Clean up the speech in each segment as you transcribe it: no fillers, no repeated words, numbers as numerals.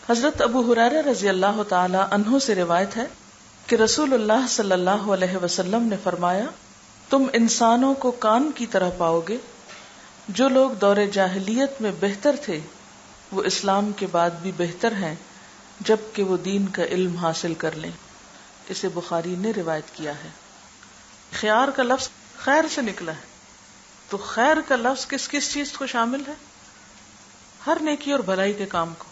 حضرت ابو ہریرہ رضی اللہ تعالی عنہ سے روایت ہے کہ رسول اللہ صلی اللہ علیہ وسلم نے فرمایا، تم انسانوں کو کان کی طرح پاؤ گے. جو لوگ دور جاہلیت میں بہتر تھے وہ اسلام کے بعد بھی بہتر ہیں جب کہ وہ دین کا علم حاصل کر لیں. اسے بخاری نے روایت کیا ہے. خیار کا لفظ خیر سے نکلا ہے، تو خیر کا لفظ کس کس چیز کو شامل ہے؟ ہر نیکی اور بھلائی کے کام کو.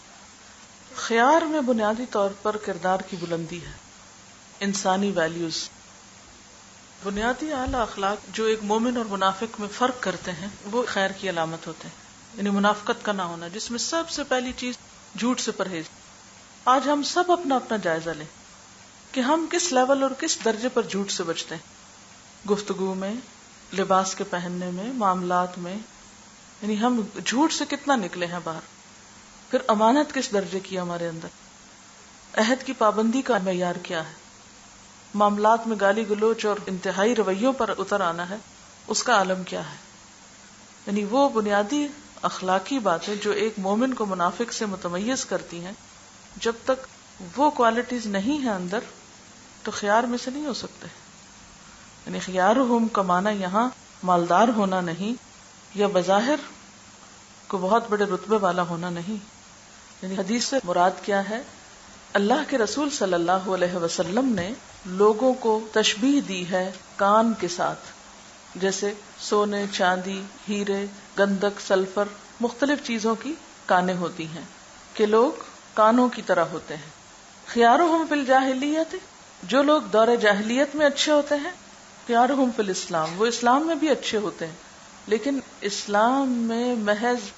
خیار میں بنیادی طور پر کردار کی بلندی ہے، انسانی ویلیوز، بنیادی اعلی اخلاق جو ایک مومن اور منافق میں فرق کرتے ہیں وہ خیر کی علامت ہوتے ہیں. یعنی منافقت کا نہ ہونا، جس میں سب سے پہلی چیز جھوٹ سے پرہیز. آج ہم سب اپنا اپنا جائزہ لیں کہ ہم کس لیول اور کس درجے پر جھوٹ سے بچتے ہیں. گفتگو میں، لباس کے پہننے میں، معاملات میں، یعنی ہم جھوٹ سے کتنا نکلے ہیں باہر. پھر امانت کس درجے کی ہمارے اندر، عہد کی پابندی کا معیار کیا ہے، معاملات میں گالی گلوچ اور انتہائی رویوں پر اتر آنا ہے، اس کا عالم کیا ہے. یعنی وہ بنیادی اخلاقی باتیں جو ایک مومن کو منافق سے متمیز کرتی ہیں، جب تک وہ کوالٹیز نہیں ہیں اندر تو خیار میں سے نہیں ہو سکتے. یعنی خیارہم کا معنی یہاں مالدار ہونا نہیں، یا بظاہر کو بہت بڑے رتبے والا ہونا نہیں. یعنی حدیث سے مراد کیا ہے؟ اللہ کے رسول صلی اللہ علیہ وسلم نے لوگوں کو تشبیہ دی ہے کان کے ساتھ، جیسے سونے، چاندی، ہیرے، گندک، سلفر، مختلف چیزوں کی کانیں ہوتی ہیں کہ لوگ کانوں کی طرح ہوتے ہیں. خیارہم فی الجاہلیت، جو لوگ دور جاہلیت میں اچھے ہوتے ہیں، خیارہم فی الاسلام، وہ اسلام میں بھی اچھے ہوتے ہیں. لیکن اسلام میں محض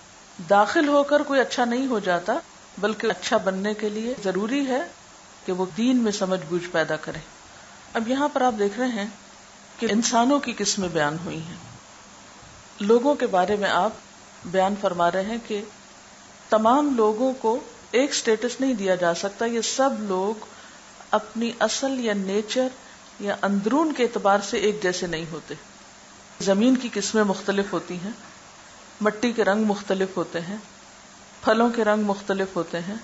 داخل ہو کر کوئی اچھا نہیں ہو جاتا، بلکہ اچھا بننے کے لیے ضروری ہے کہ وہ دین میں سمجھ بوجھ پیدا کرے. اب یہاں پر آپ دیکھ رہے ہیں کہ انسانوں کی قسمیں بیان ہوئی ہیں. لوگوں کے بارے میں آپ بیان فرما رہے ہیں کہ تمام لوگوں کو ایک سٹیٹس نہیں دیا جا سکتا. یہ سب لوگ اپنی اصل یا نیچر یا اندرون کے اعتبار سے ایک جیسے نہیں ہوتے. زمین کی قسمیں مختلف ہوتی ہیں، مٹی کے رنگ مختلف ہوتے ہیں، پھلوں کے رنگ مختلف ہوتے ہیں،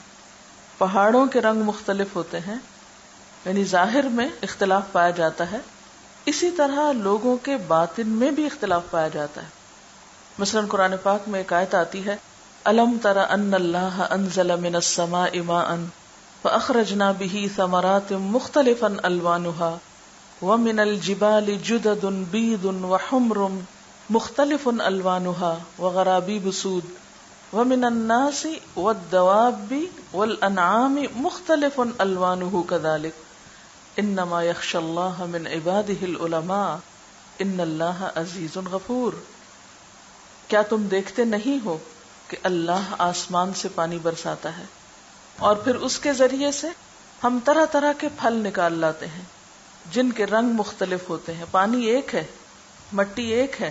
پہاڑوں کے رنگ مختلف ہوتے ہیں. یعنی ظاہر میں اختلاف پایا جاتا ہے، اسی طرح لوگوں کے باطن میں بھی اختلاف پایا جاتا ہے. مثلا قرآن پاک میں ایک آیت آتی ہے، أَلَمْ تَرَ أَنَّ اللَّهَ أَنزَلَ مِنَ السَّمَاءِ مَاءً فَأَخْرَجْنَا بِهِ ثَمَرَاتٍ مُخْتَلِفًا أَلْوَانُهَا وَمِنَ الْجِبَالِ جُدَدٌ بِيضٌ وَحُمْرٌ مُخْتَلِفٌ أَلْوَانُهَا وَغَرَابِيبُ سُودٌ وَمِنَ النَّاسِ وَالدَّوَابِّ وَالْأَنْعَامِ مُخْتَلِفٌ أَلْوَانُهُ كَذَلِكَ إِنَّمَا يَخْشَى اللَّهَ مِنْ عِبَادِهِ الْعُلَمَاءُ إِنَّ اللَّهَ عَزِيزٌ غَفُورٌ. کیا تم دیکھتے نہیں ہو کہ اللہ آسمان سے پانی برساتا ہے اور پھر اس کے ذریعے سے ہم طرح طرح کے پھل نکال لاتے ہیں جن کے رنگ مختلف ہوتے ہیں. پانی ایک ہے، مٹی ایک ہے،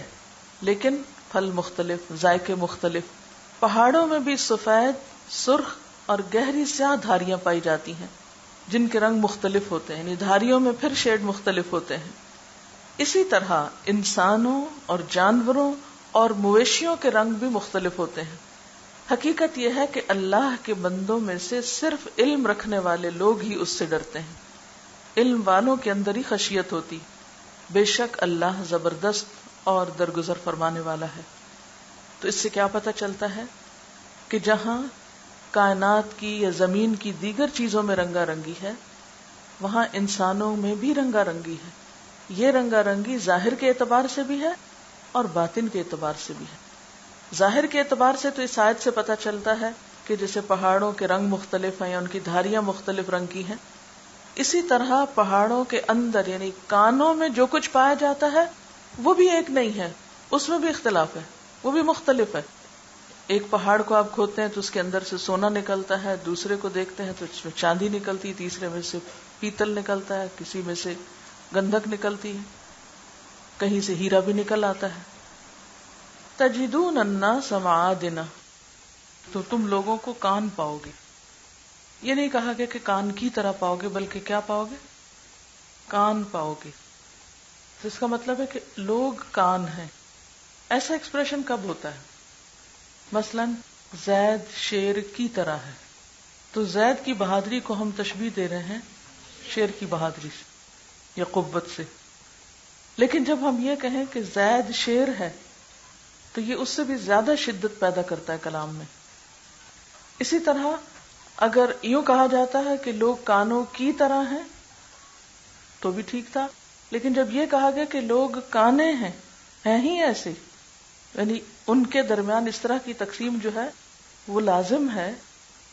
لیکن پھل مختلف، ذائقے مختلف. پہاڑوں میں بھی سفید، سرخ اور گہری سیاہ دھاریاں پائی جاتی ہیں جن کے رنگ مختلف ہوتے ہیں. یعنی دھاریوں میں پھر شیڈ مختلف ہوتے ہیں. اسی طرح انسانوں اور جانوروں اور مویشیوں کے رنگ بھی مختلف ہوتے ہیں. حقیقت یہ ہے کہ اللہ کے بندوں میں سے صرف علم رکھنے والے لوگ ہی اس سے ڈرتے ہیں. علم والوں کے اندر ہی خشیت ہوتی. بے شک اللہ زبردست اور درگزر فرمانے والا ہے. تو اس سے کیا پتہ چلتا ہے کہ جہاں کائنات کی یا زمین کی دیگر چیزوں میں رنگا رنگی ہے، وہاں انسانوں میں بھی رنگا رنگی ہے. یہ رنگا رنگی ظاہر کے اعتبار سے بھی ہے اور باطن کے اعتبار سے بھی ہے. ظاہر کے اعتبار سے تو اس آیت سے پتہ چلتا ہے کہ جیسے پہاڑوں کے رنگ مختلف ہیں یا ان کی دھاریاں مختلف رنگ کی ہیں، اسی طرح پہاڑوں کے اندر یعنی کانوں میں جو کچھ پایا جاتا ہے وہ بھی ایک نہیں ہے، اس میں بھی اختلاف ہے، وہ بھی مختلف ہے. ایک پہاڑ کو آپ کھودتے ہیں تو اس کے اندر سے سونا نکلتا ہے، دوسرے کو دیکھتے ہیں تو اس میں چاندی نکلتی، تیسرے میں سے پیتل نکلتا ہے، کسی میں سے گندک نکلتی ہے، کہیں سے ہیرا بھی نکل آتا ہے. تجدون الناس معادن، تو تم لوگوں کو کان پاؤ گے. یہ نہیں کہا گیا کہ کان کی طرح پاؤ گے، بلکہ کیا پاؤ گے؟ کان پاؤ گے. تو اس کا مطلب ہے کہ لوگ کان ہیں. ایسا ایکسپریشن کب ہوتا ہے؟ مثلا زید شیر کی طرح ہے، تو زید کی بہادری کو ہم تشبیہ دے رہے ہیں شیر کی بہادری سے یا قوت سے. لیکن جب ہم یہ کہیں کہ زید شیر ہے تو یہ اس سے بھی زیادہ شدت پیدا کرتا ہے کلام میں. اسی طرح اگر یوں کہا جاتا ہے کہ لوگ کانوں کی طرح ہیں تو بھی ٹھیک تھا، لیکن جب یہ کہا گیا کہ لوگ کانے ہیں ہی ایسے، یعنی ان کے درمیان اس طرح کی تقسیم جو ہے وہ لازم ہے،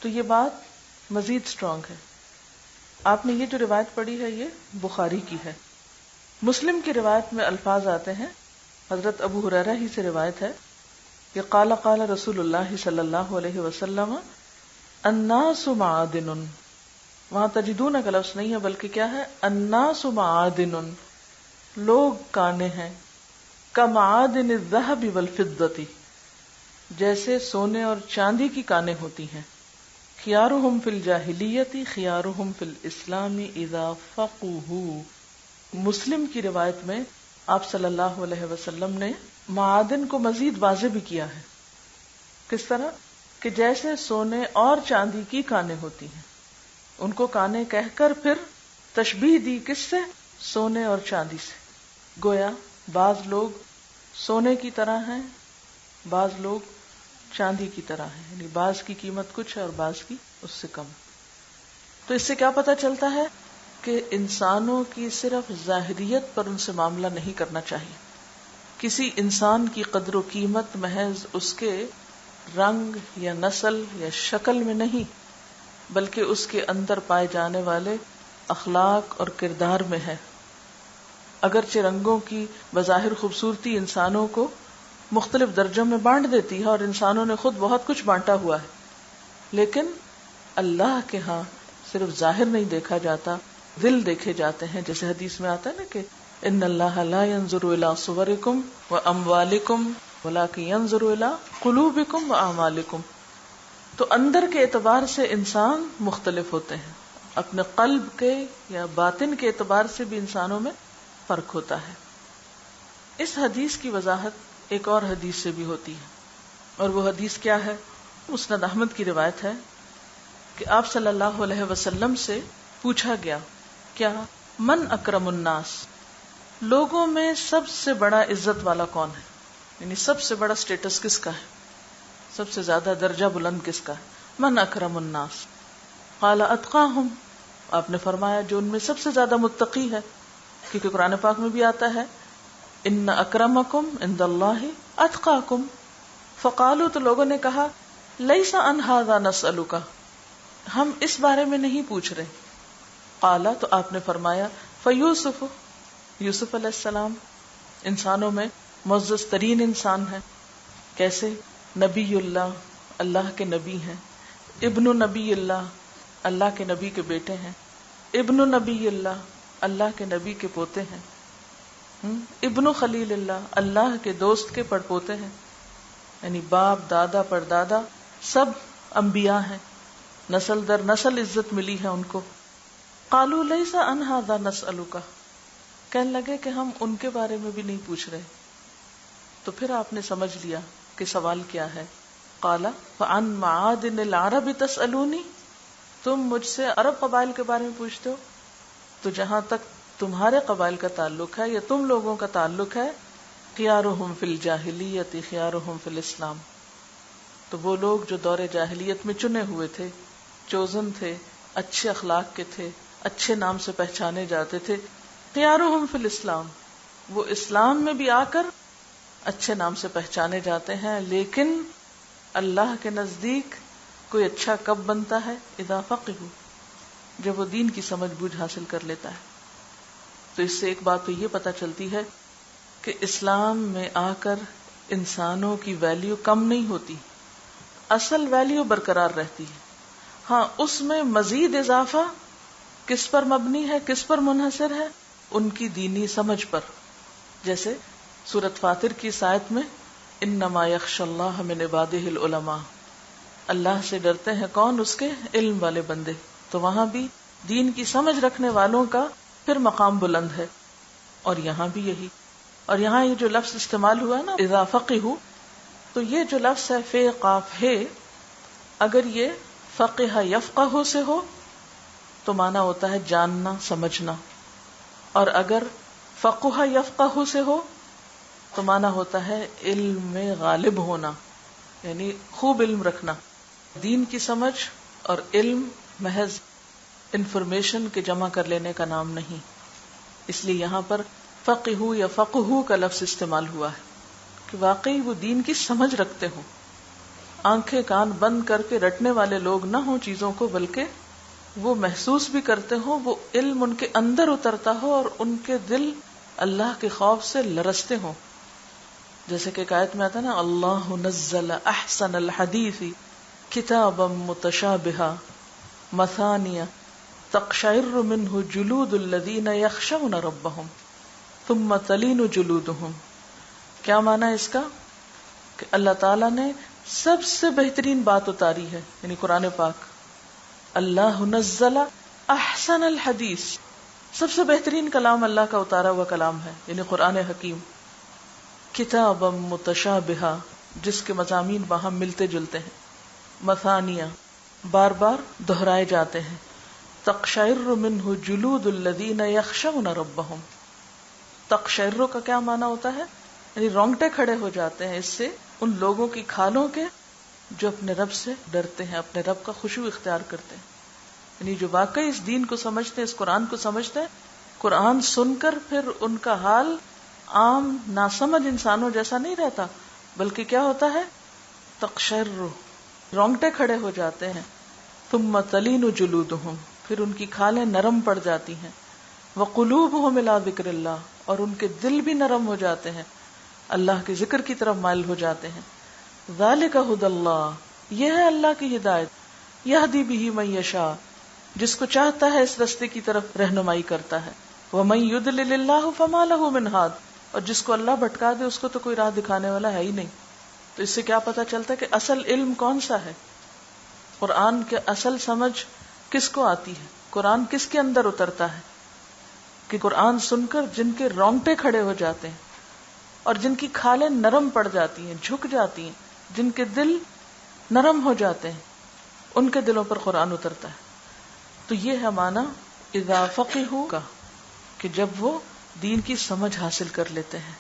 تو یہ بات مزید سٹرونگ ہے. آپ نے یہ جو روایت پڑھی ہے یہ بخاری کی ہے. مسلم کی روایت میں الفاظ آتے ہیں، حضرت ابو ہریرہ ہی سے روایت ہے کہ قال قال رسول اللہ صلی اللہ علیہ وسلم الناس معادن. وہاں تجدون کا لفظ نہیں ہے بلکہ کیا ہے، الناس معادن، لوگ کانے ہیں، کمعادن الذهب والفضة، جیسے سونے اور چاندی کی کانیں ہوتی ہیں. خیارہم فی الجاہلیت خیارہم فی الاسلام اذا فقہوا. مسلم کی روایت میں آپ صلی اللہ علیہ وسلم نے معادن کو مزید واضح بھی کیا ہے. کس طرح کہ جیسے سونے اور چاندی کی کانیں ہوتی ہیں، ان کو کانیں کہہ کر پھر تشبیہ دی کس سے؟ سونے اور چاندی سے. گویا بعض لوگ سونے کی طرح ہیں، بعض لوگ چاندی کی طرح ہیں، یعنی بعض کی قیمت کچھ ہے اور بعض کی اس سے کم. تو اس سے کیا پتہ چلتا ہے کہ انسانوں کی صرف ظاہریت پر ان سے معاملہ نہیں کرنا چاہیے. کسی انسان کی قدر و قیمت محض اس کے رنگ یا نسل یا شکل میں نہیں، بلکہ اس کے اندر پائے جانے والے اخلاق اور کردار میں ہے. اگرچہ رنگوں کی بظاہر خوبصورتی انسانوں کو مختلف درجوں میں بانٹ دیتی ہے اور انسانوں نے خود بہت کچھ بانٹا ہوا ہے، لیکن اللہ کے ہاں صرف ظاہر نہیں دیکھا جاتا، دل دیکھے جاتے ہیں. جیسے حدیث میں آتا ہے نا کہ ان اللہ لا ينظر الى صورکم واموالکم ولکن ينظر الى قلوبکم واعمالکم. تو اندر کے اعتبار سے انسان مختلف ہوتے ہیں، اپنے قلب کے یا باطن کے اعتبار سے بھی انسانوں میں فرق ہوتا ہے. اس حدیث کی وضاحت ایک اور حدیث سے بھی ہوتی ہے، اور وہ حدیث کیا ہے؟ مسند احمد کی روایت ہے کہ آپ صلی اللہ علیہ وسلم سے پوچھا گیا، کیا من اکرم الناس، لوگوں میں سب سے بڑا عزت والا کون ہے، یعنی سب سے بڑا سٹیٹس کس کا ہے، سب سے زیادہ درجہ بلند کس کا ہے. من اکرم الناس قال اتقاہم، آپ نے فرمایا جو ان میں سب سے زیادہ متقی ہے، کیونکہ قرآن پاک میں بھی آتا ہے ان اکرمکم عند اللہ اتقاکم. فقالوا، تو لوگوں نے کہا لیس عن ھذا نسألک، ہم اس بارے میں نہیں پوچھ رہے. قال، تو آپ نے فرمایا فیوسف، یوسف علیہ السلام انسانوں میں معزز ترین انسان ہے. کیسے؟ نبی اللہ، اللہ کے نبی ہیں. ابن نبی اللہ، اللہ کے نبی کے بیٹے ہیں. ابن نبی اللہ، اللہ کے نبی کے پوتے ہیں. ابن خلیل اللہ، اللہ کے دوست کے پڑپوتے ہیں. یعنی باپ دادا پردادا سب انبیاء ہیں، نسل در نسل عزت ملی ہے ان کو. قالوا لیس عن ھذا نسألک، کہنے لگے کہ ہم ان کے بارے میں بھی نہیں پوچھ رہے. تو پھر آپ نے سمجھ لیا کہ سوال کیا ہے. قال فعن معادن العرب تسألونی، تم مجھ سے عرب قبائل کے بارے میں پوچھتے ہو. تو جہاں تک تمہارے قبائل کا تعلق ہے یا تم لوگوں کا تعلق ہے، خیارہم فی الجاہلیت خیارہم فی الاسلام، تو وہ لوگ جو دور جاہلیت میں چنے ہوئے تھے، چوزن تھے، اچھے اخلاق کے تھے، اچھے نام سے پہچانے جاتے تھے، خیارہم فی الاسلام، وہ اسلام میں بھی آ کر اچھے نام سے پہچانے جاتے ہیں. لیکن اللہ کے نزدیک کوئی اچھا کب بنتا ہے؟ اذا فقہوا، جب وہ دین کی سمجھ بوجھ حاصل کر لیتا ہے. تو اس سے ایک بات تو یہ پتہ چلتی ہے کہ اسلام میں آ کر انسانوں کی ویلیو کم نہیں ہوتی، اصل ویلیو برقرار رہتی ہے. ہاں، اس میں مزید اضافہ کس پر مبنی ہے، کس پر منحصر ہے؟ ان کی دینی سمجھ پر. جیسے سورۃ فاطر کی اس آیت میں انما یخشی اللہ من عبادہ العلماء، اللہ سے ڈرتے ہیں کون؟ اس کے علم والے بندے. تو وہاں بھی دین کی سمجھ رکھنے والوں کا پھر مقام بلند ہے. اور یہاں بھی یہی. اور یہاں یہ جو لفظ استعمال ہوا ہے نا اذا فقہوا، تو یہ جو لفظ ہے فے قاف ہے، اگر یہ فقہ یفقہ سے ہو تو معنی ہوتا ہے جاننا سمجھنا، اور اگر فقہ یفقہ سے ہو تو معنی ہوتا ہے علم میں غالب ہونا، یعنی خوب علم رکھنا۔ دین کی سمجھ اور علم محض انفارمیشن کے جمع کر لینے کا نام نہیں، اس لیے یہاں پر فقہ یا فقہ کا لفظ استعمال ہوا ہے کہ واقعی وہ دین کی سمجھ رکھتے ہوں، آنکھیں کان بند کر کے رٹنے والے لوگ نہ ہوں چیزوں کو، بلکہ وہ محسوس بھی کرتے ہوں، وہ علم ان کے اندر اترتا ہو اور ان کے دل اللہ کے خوف سے لرزتے ہوں۔ جیسے کہ ایک آیت میں آتا ہے نا، اللہ نزل احسن الحدیث کتابا متشابہا مثانیہ تقشعر منہ جلود الذین یخشون ربہم ثم تلین جلودہم۔ کیا معنی ہے اس کا؟ کہ اللہ تعالیٰ نے سب سے بہترین بات اتاری ہے، یعنی قرآن پاک۔ اللہ نزل احسن الحدیث، سب سے بہترین کلام اللہ کا اتارا ہوا کلام ہے، یعنی قرآن حکیم۔ کتابا متشابہا، جس کے مضامین وہاں ملتے جلتے ہیں، مثانیہ، بار بار دہرائے جاتے ہیں، تقشعر منہ جلود الذین یخشون ربہم۔ تقشعر کا کیا معنی ہوتا ہے؟ یعنی رونگٹے کھڑے ہو جاتے ہیں اس سے ان لوگوں کی کھالوں کے جو اپنے رب سے ڈرتے ہیں، اپنے رب کا خشوع اختیار کرتے ہیں، یعنی جو واقعی اس دین کو سمجھتے ہیں، اس قرآن کو سمجھتے ہیں۔ قرآن سن کر پھر ان کا حال عام ناسمجھ انسانوں جیسا نہیں رہتا، بلکہ کیا ہوتا ہے؟ تقشعر، رونگٹے کھڑے ہو جاتے ہیں۔ ثم تلین جلودہم، پھر ان کی کھالیں نرم پڑ جاتی ہیں۔ وقلوبہم الی ذکر اللہ، اور ان کے دل بھی نرم ہو جاتے ہیں، اللہ کے ذکر کی طرف مائل ہو جاتے ہیں۔ ذالک ھدی اللہ، یہ ہے اللہ کی ہدایت، یہدی بہ من یشاء، جس کو چاہتا ہے اس رستے کی طرف رہنمائی کرتا ہے۔ ومن یضلل اللہ فما لہ من ھاد، اور جس کو اللہ بھٹکا دے اس کو تو کوئی راہ دکھانے والا ہے ہی نہیں۔ تو اس سے کیا پتہ چلتا ہے کہ اصل علم کون سا ہے؟ قرآن کے اصل سمجھ کس کو آتی ہے؟ قرآن کس کے اندر اترتا ہے؟ کہ قرآن سن کر جن کے رونگٹے کھڑے ہو جاتے ہیں اور جن کی کھالیں نرم پڑ جاتی ہیں، جھک جاتی ہیں، جن کے دل نرم ہو جاتے ہیں، ان کے دلوں پر قرآن اترتا ہے۔ تو یہ ہے معنی اذا فقہوا کا، کہ جب وہ دین کی سمجھ حاصل کر لیتے ہیں،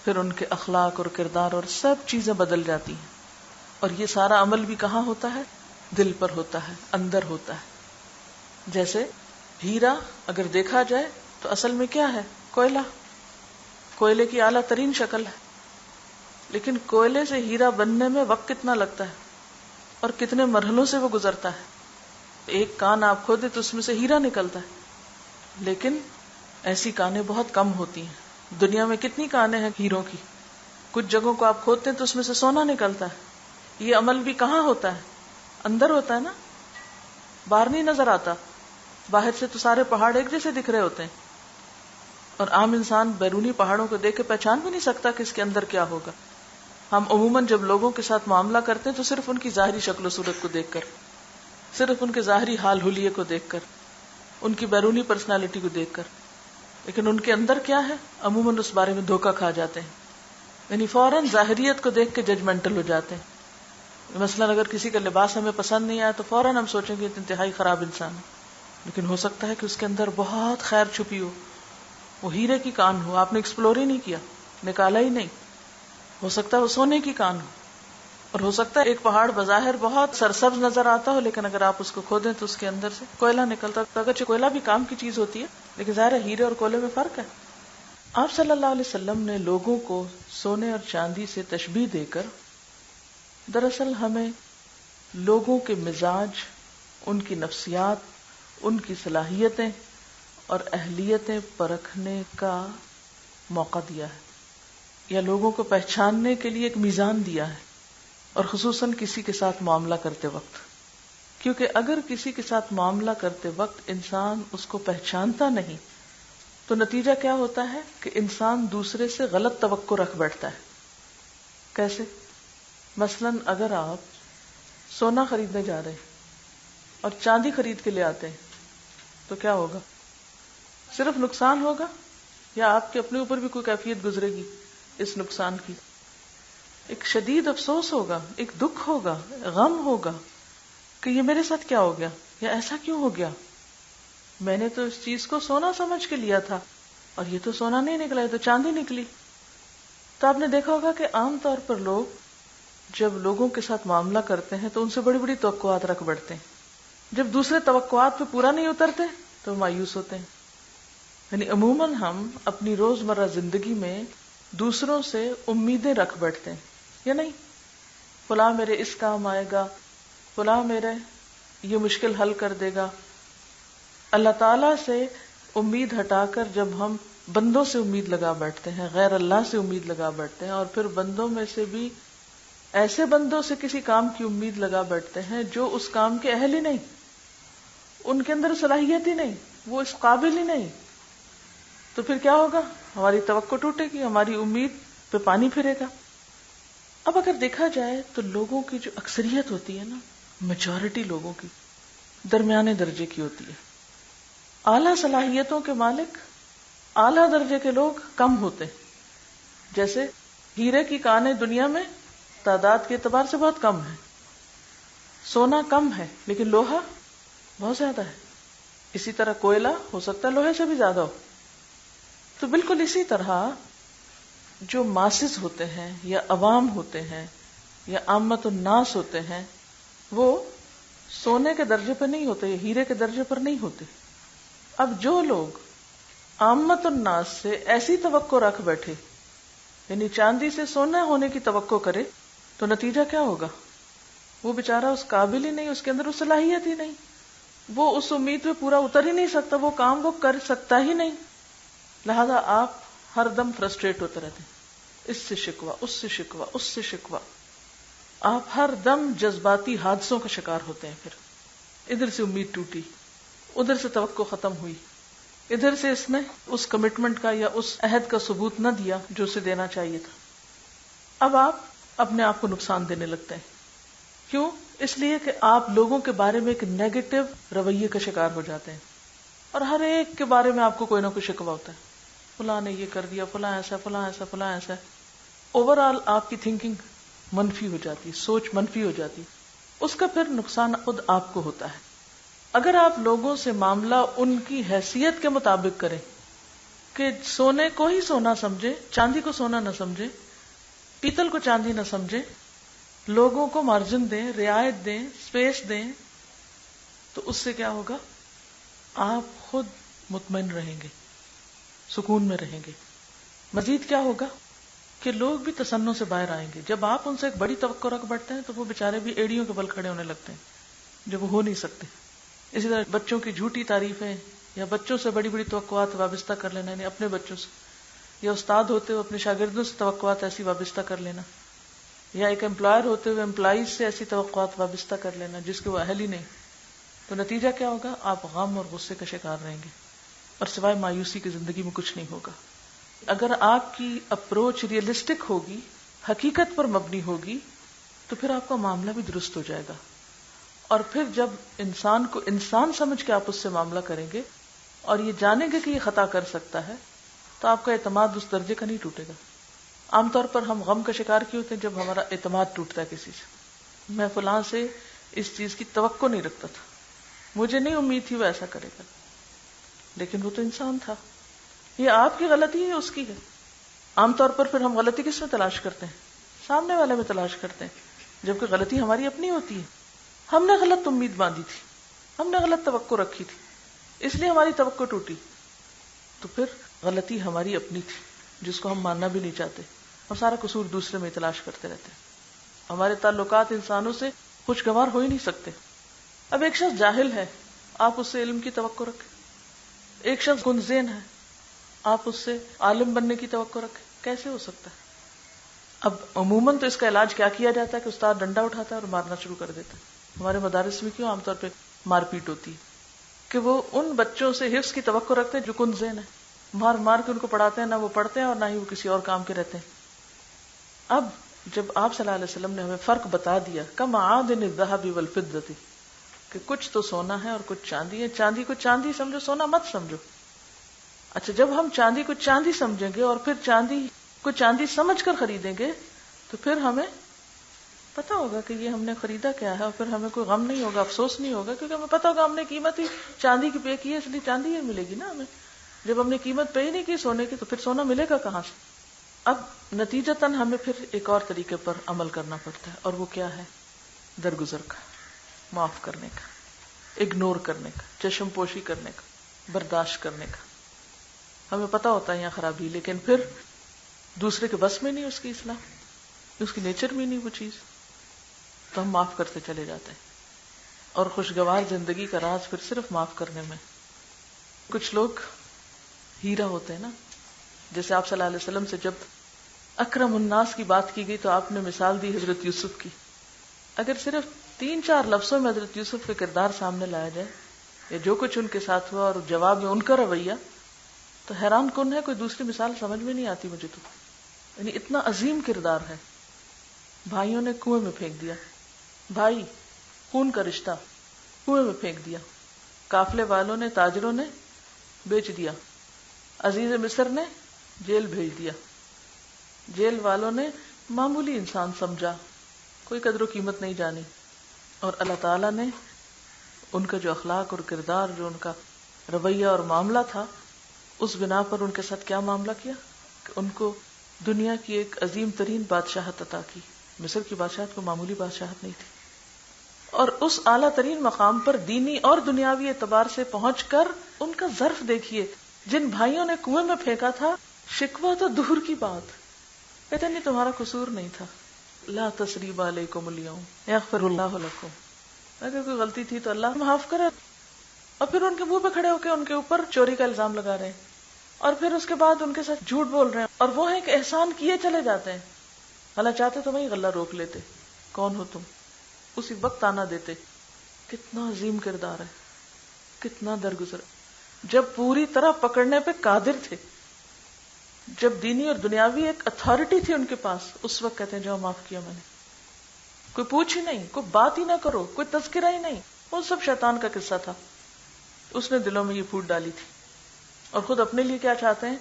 پھر ان کے اخلاق اور کردار اور سب چیزیں بدل جاتی ہیں۔ اور یہ سارا عمل بھی کہاں ہوتا ہے؟ دل پر ہوتا ہے، اندر ہوتا ہے۔ جیسے ہیرا اگر دیکھا جائے تو اصل میں کیا ہے؟ کوئلہ، کوئلے کی اعلیٰ ترین شکل ہے، لیکن کوئلے سے ہیرا بننے میں وقت کتنا لگتا ہے اور کتنے مرحلوں سے وہ گزرتا ہے۔ ایک کان آپ کھودے تو اس میں سے ہیرا نکلتا ہے، لیکن ایسی کانیں بہت کم ہوتی ہیں۔ دنیا میں کتنی کانیں ہیں ہیروں کی؟ کچھ جگہوں کو آپ کھودتے ہیں تو اس میں سے سونا نکلتا ہے۔ یہ عمل بھی کہاں ہوتا ہے؟ اندر ہوتا ہے نا، باہر نہیں نظر آتا۔ باہر سے تو سارے پہاڑ ایک جیسے دکھ رہے ہوتے ہیں، اور عام انسان بیرونی پہاڑوں کو دیکھ کے پہچان بھی نہیں سکتا کہ اس کے اندر کیا ہوگا۔ ہم عموماً جب لوگوں کے ساتھ معاملہ کرتے ہیں تو صرف ان کی ظاہری شکل و صورت کو دیکھ کر، صرف ان کے ظاہری حال حلیے کو دیکھ کر، ان کی بیرونی پرسنالٹی کو دیکھ کر، لیکن ان کے اندر کیا ہے عموماً اس بارے میں دھوکہ کھا جاتے ہیں، یعنی فوراً ظاہریت کو دیکھ کے ججمنٹل ہو جاتے ہیں۔ مثلاً اگر کسی کا لباس ہمیں پسند نہیں آیا تو فوراً ہم سوچیں گے انتہائی خراب انسان ہے، لیکن ہو سکتا ہے کہ اس کے اندر بہت خیر چھپی ہو، وہ ہیرے کی کان ہو، آپ نے ایکسپلور ہی نہیں کیا، نکالا ہی نہیں۔ ہو سکتا ہے وہ سونے کی کان ہو، اور ہو سکتا ہے ایک پہاڑ بظاہر بہت سرسبز نظر آتا ہو، لیکن اگر آپ اس کو کھودیں تو اس کے اندر سے کوئلہ نکلتا ہے۔ اگرچہ کوئلہ بھی کام کی چیز ہوتی ہے، لیکن ظاہر ہے ہیرے اور کوئلے میں فرق ہے۔ آپ صلی اللہ علیہ وسلم نے لوگوں کو سونے اور چاندی سے تشبیہ دے کر دراصل ہمیں لوگوں کے مزاج، ان کی نفسیات، ان کی صلاحیتیں اور اہلیتیں پرکھنے کا موقع دیا ہے، یا لوگوں کو پہچاننے کے لیے ایک میزان دیا ہے، اور خصوصاً کسی کے ساتھ معاملہ کرتے وقت۔ کیونکہ اگر کسی کے ساتھ معاملہ کرتے وقت انسان اس کو پہچانتا نہیں تو نتیجہ کیا ہوتا ہے کہ انسان دوسرے سے غلط توقع رکھ بیٹھتا ہے۔ کیسے؟ مثلاً اگر آپ سونا خریدنے جا رہے ہیں اور چاندی خرید کے لے آتے ہیں تو کیا ہوگا؟ صرف نقصان ہوگا یا آپ کے اپنے اوپر بھی کوئی کیفیت گزرے گی اس نقصان کی؟ ایک شدید افسوس ہوگا، ایک دکھ ہوگا، غم ہوگا کہ کہ یہ میرے ساتھ کیا ہو گیا، یا ایسا کیوں ہو گیا، میں نے تو اس چیز کو سونا سمجھ کے لیا تھا اور یہ تو سونا نہیں نکلا، یہ تو چاندی نکلی. تو آپ نے دیکھا ہوگا کہ عام طور پر لوگ جب لوگوں کے ساتھ معاملہ کرتے ہیں تو ان سے بڑی بڑی توقعات رکھ بیٹھتے ہیں. جب دوسرے توقعات پہ پورا نہیں اترتے تو مایوس ہوتے ہیں. یعنی عموماً ہم اپنی روزمرہ زندگی میں دوسروں سے امیدیں رکھ بیٹھتے ہیں، یا نہیں؟ فلاں میرے اس کام آئے گا، فلاں میرے یہ مشکل حل کر دے گا. اللہ تعالیٰ سے امید ہٹا کر جب ہم بندوں سے امید لگا بیٹھتے ہیں، غیر اللہ سے امید لگا بیٹھتے ہیں، اور پھر بندوں میں سے بھی ایسے بندوں سے کسی کام کی امید لگا بیٹھتے ہیں جو اس کام کے اہل ہی نہیں، ان کے اندر صلاحیت ہی نہیں، وہ اس قابل ہی نہیں، تو پھر کیا ہوگا؟ ہماری توقع ٹوٹے گی، ہماری امید پہ پانی پھرے گا. اب اگر دیکھا جائے تو لوگوں کی جو اکثریت ہوتی ہے نا، میجورٹی لوگوں کی درمیانے درجے کی ہوتی ہے. اعلیٰ صلاحیتوں کے مالک، اعلیٰ درجے کے لوگ کم ہوتے ہیں. جیسے ہیرے کی کانیں دنیا میں تعداد کے اعتبار سے بہت کم ہے، سونا کم ہے لیکن لوہا بہت زیادہ ہے. اسی طرح کوئلہ ہو سکتا ہے لوہے سے بھی زیادہ ہو. تو بالکل اسی طرح جو ماسز ہوتے ہیں یا عوام ہوتے ہیں یا عامت الناس ہوتے ہیں، وہ سونے کے درجے پر نہیں ہوتے یا ہیرے کے درجے پر نہیں ہوتے. اب جو لوگ عامت الناس سے ایسی توقع رکھ بیٹھے، یعنی چاندی سے سونا ہونے کی توقع کرے، تو نتیجہ کیا ہوگا؟ وہ بیچارہ اس قابل ہی نہیں، اس کے اندر اس صلاحیت ہی نہیں، وہ اس امید پہ پورا اتر ہی نہیں سکتا، وہ کام وہ کر سکتا ہی نہیں. لہذا آپ ہر دم فرسٹریٹ ہوتے رہتے ہیں، اس سے شکوہ، اس سے شکوہ، اس سے شکوہ. آپ ہر دم جذباتی حادثوں کا شکار ہوتے ہیں. پھر ادھر سے امید ٹوٹی، ادھر سے توقع ختم ہوئی، ادھر سے اس نے اس کمٹمنٹ کا یا اس عہد کا ثبوت نہ دیا جو اسے دینا چاہیے تھا. اب آپ اپنے آپ کو نقصان دینے لگتے ہیں. کیوں؟ اس لیے کہ آپ لوگوں کے بارے میں ایک نیگیٹو رویے کا شکار ہو جاتے ہیں، اور ہر ایک کے بارے میں آپ کو کوئی نہ کوئی شکوہ ہوتا ہے. فلاں نے یہ کر دیا، فلاں ایسا، فلاں ایسا، فلاں ایسا. اوور آل آپ کی تھنکنگ منفی ہو جاتی، سوچ منفی ہو جاتی. اس کا پھر نقصان خود آپ کو ہوتا ہے. اگر آپ لوگوں سے معاملہ ان کی حیثیت کے مطابق کریں کہ سونے کو ہی سونا سمجھے، چاندی کو سونا نہ سمجھے، پیتل کو چاندی نہ سمجھے، لوگوں کو مارجن دیں، رعایت دیں، اسپیس دیں، تو اس سے کیا ہوگا؟ آپ خود مطمئن رہیں گے، سکون میں رہیں گے. مزید کیا ہوگا کہ لوگ بھی تسنن سے باہر آئیں گے. جب آپ ان سے ایک بڑی توقع رکھ بیٹھتے ہیں تو وہ بیچارے بھی ایڑیوں کے بل کھڑے ہونے لگتے ہیں جو وہ ہو نہیں سکتے. اسی طرح بچوں کی جھوٹی تعریفیں یا بچوں سے بڑی بڑی توقعات وابستہ کر لینا، یعنی اپنے بچوں سے، یا استاد ہوتے ہوئے اپنے شاگردوں سے توقعات ایسی وابستہ کر لینا، یا ایک امپلائر ہوتے ہوئے امپلائیز سے ایسی توقعات وابستہ کر لینا جس کے وہ اہل ہی نہیں. تو نتیجہ کیا ہوگا؟ آپ غم اور غصے کا شکار رہیں گے، اور سوائے مایوسی کی زندگی میں کچھ نہیں ہوگا. اگر آپ کی اپروچ ریئلسٹک ہوگی، حقیقت پر مبنی ہوگی، تو پھر آپ کا معاملہ بھی درست ہو جائے گا. اور پھر جب انسان کو انسان سمجھ کے آپ اس سے معاملہ کریں گے اور یہ جانیں گے کہ یہ خطا کر سکتا ہے، تو آپ کا اعتماد اس درجے کا نہیں ٹوٹے گا. عام طور پر ہم غم کا شکار کیوں ہوتے ہیں؟ جب ہمارا اعتماد ٹوٹتا ہے کسی سے. میں فلاں سے اس چیز کی توقع نہیں رکھتا تھا، مجھے نہیں امید تھی وہ ایسا کرے گا، لیکن وہ تو انسان تھا. یہ آپ کی غلطی ہے، اس کی ہے. عام طور پر پھر ہم غلطی کس میں تلاش کرتے ہیں؟ سامنے والے میں تلاش کرتے ہیں، جبکہ غلطی ہماری اپنی ہوتی ہے. ہم نے غلط امید باندھی تھی، ہم نے غلط توقع رکھی تھی، اس لیے ہماری توقع ٹوٹی. تو پھر غلطی ہماری اپنی تھی جس کو ہم ماننا بھی نہیں چاہتے، اور سارا قصور دوسرے میں تلاش کرتے رہتے ہیں. ہمارے تعلقات انسانوں سے خوشگوار ہو ہی نہیں سکتے. اب ایک شخص جاہل ہے، آپ اس سے علم کی توقع رکھیں. ایک شخص گنزین ہے، آپ اس سے عالم بننے کی توقع رکھیں. کیسے ہو سکتا ہے؟ اب عموماً تو اس کا علاج کیا کیا جاتا ہے کہ استاد ڈنڈا اٹھاتا ہے اور مارنا شروع کر دیتا ہے. ہمارے مدارس میں کیوں عام طور پہ مار پیٹ ہوتی ہے؟ کہ وہ ان بچوں سے حفظ کی توقع رکھتے ہیں جو گنزین ہیں، مار مار کے ان کو پڑھاتے ہیں، نہ وہ پڑھتے ہیں اور نہ ہی وہ کسی اور کام کے رہتے ہیں. اب جب آپ صلی اللہ علیہ وسلم نے ہمیں فرق بتا دیا، کمعادن الذهب والفضة، کہ کچھ تو سونا ہے اور کچھ چاندی ہے. چاندی کو چاندی سمجھو، سونا مت سمجھو. اچھا، جب ہم چاندی کو چاندی سمجھیں گے اور پھر چاندی کو چاندی سمجھ کر خریدیں گے، تو پھر ہمیں پتا ہوگا کہ یہ ہم نے خریدا کیا ہے، اور پھر ہمیں کوئی غم نہیں ہوگا، افسوس نہیں ہوگا، کیونکہ ہمیں پتا ہوگا ہم نے قیمت ہی چاندی کی پے کی ہے، اس لیے چاندی ہی ملے گی نا ہمیں. جب ہم نے قیمت پے ہی نہیں کی سونے کی تو پھر سونا ملے گا کہاں سے؟ اب نتیجتاً ہمیں پھر ایک اور طریقے پر عمل کرنا پڑتا ہے، اور وہ کیا ہے؟ درگزر کا، معاف کرنے کا، اگنور کرنے کا، چشم پوشی کرنے کا، برداشت کرنے کا. ہمیں پتا ہوتا ہے یہاں خرابی، لیکن پھر دوسرے کے بس میں نہیں اس کی اصلاح، اس کی نیچر میں نہیں وہ چیز، تو ہم معاف کرتے چلے جاتے ہیں. اور خوشگوار زندگی کا راز پھر صرف معاف کرنے میں. کچھ لوگ ہیرا ہوتے ہیں نا، جیسے آپ صلی اللہ علیہ وسلم سے جب اکرم الناس کی بات کی گئی تو آپ نے مثال دی حضرت یوسف کی. اگر صرف 3-4 لفظوں میں حضرت یوسف کا کردار سامنے لایا جائے یا جو کچھ ان کے ساتھ ہوا اور جواب میں ان کا رویہ، تو حیران کن ہے، کوئی دوسری مثال سمجھ میں نہیں آتی مجھے تو. یعنی اتنا عظیم کردار ہے. بھائیوں نے کنویں میں پھینک دیا، بھائی خون کا رشتہ کنویں میں پھینک دیا. قافلے والوں نے، تاجروں نے بیچ دیا. عزیز مصر نے جیل بھیج دیا. جیل والوں نے معمولی انسان سمجھا، کوئی قدر و قیمت نہیں جانی. اور اللہ تعالیٰ نے ان کا جو اخلاق اور کردار، جو ان کا رویہ اور معاملہ تھا، اس بنا پر ان کے ساتھ کیا معاملہ کیا کہ ان کو دنیا کی ایک عظیم ترین بادشاہت عطا کی. مصر کی بادشاہت کو معمولی بادشاہت نہیں تھی. اور اس اعلیٰ ترین مقام پر دینی اور دنیاوی اعتبار سے پہنچ کر ان کا ظرف دیکھیے. جن بھائیوں نے کنویں میں پھینکا تھا، شکوہ تو دور کی بات، کہتے نہیں تمہارا قصور نہیں تھا. لا تثریب علیکم اليوم یغفر اللہ لکم. اگر کوئی غلطی تھی تو اللہ معاف کرے. اور پھر ان کے منہ پہ کھڑے ہو کے ان کے اوپر چوری کا الزام لگا رہے ہیں، اور پھر اس کے بعد ان کے ساتھ جھوٹ بول رہے ہیں، اور وہ ہیں کہ احسان کیے چلے جاتے ہیں. اللہ چاہتے تو وہی غلہ روک لیتے، کون ہو تم، اسی وقت آنا دیتے. کتنا عظیم کردار ہے، کتنا درگزر. جب پوری طرح پکڑنے پہ قادر تھے، جب دینی اور دنیاوی ایک اتھارٹی تھی ان کے پاس، اس وقت کہتے ہیں جو معاف کیا میں نے. کوئی پوچھ ہی نہیں، کوئی بات ہی نہ کرو، کوئی تذکرہ ہی نہیں. وہ سب شیطان کا قصہ تھا، اس نے دلوں میں یہ پھوٹ ڈالی تھی. اور خود اپنے لیے کیا چاہتے ہیں؟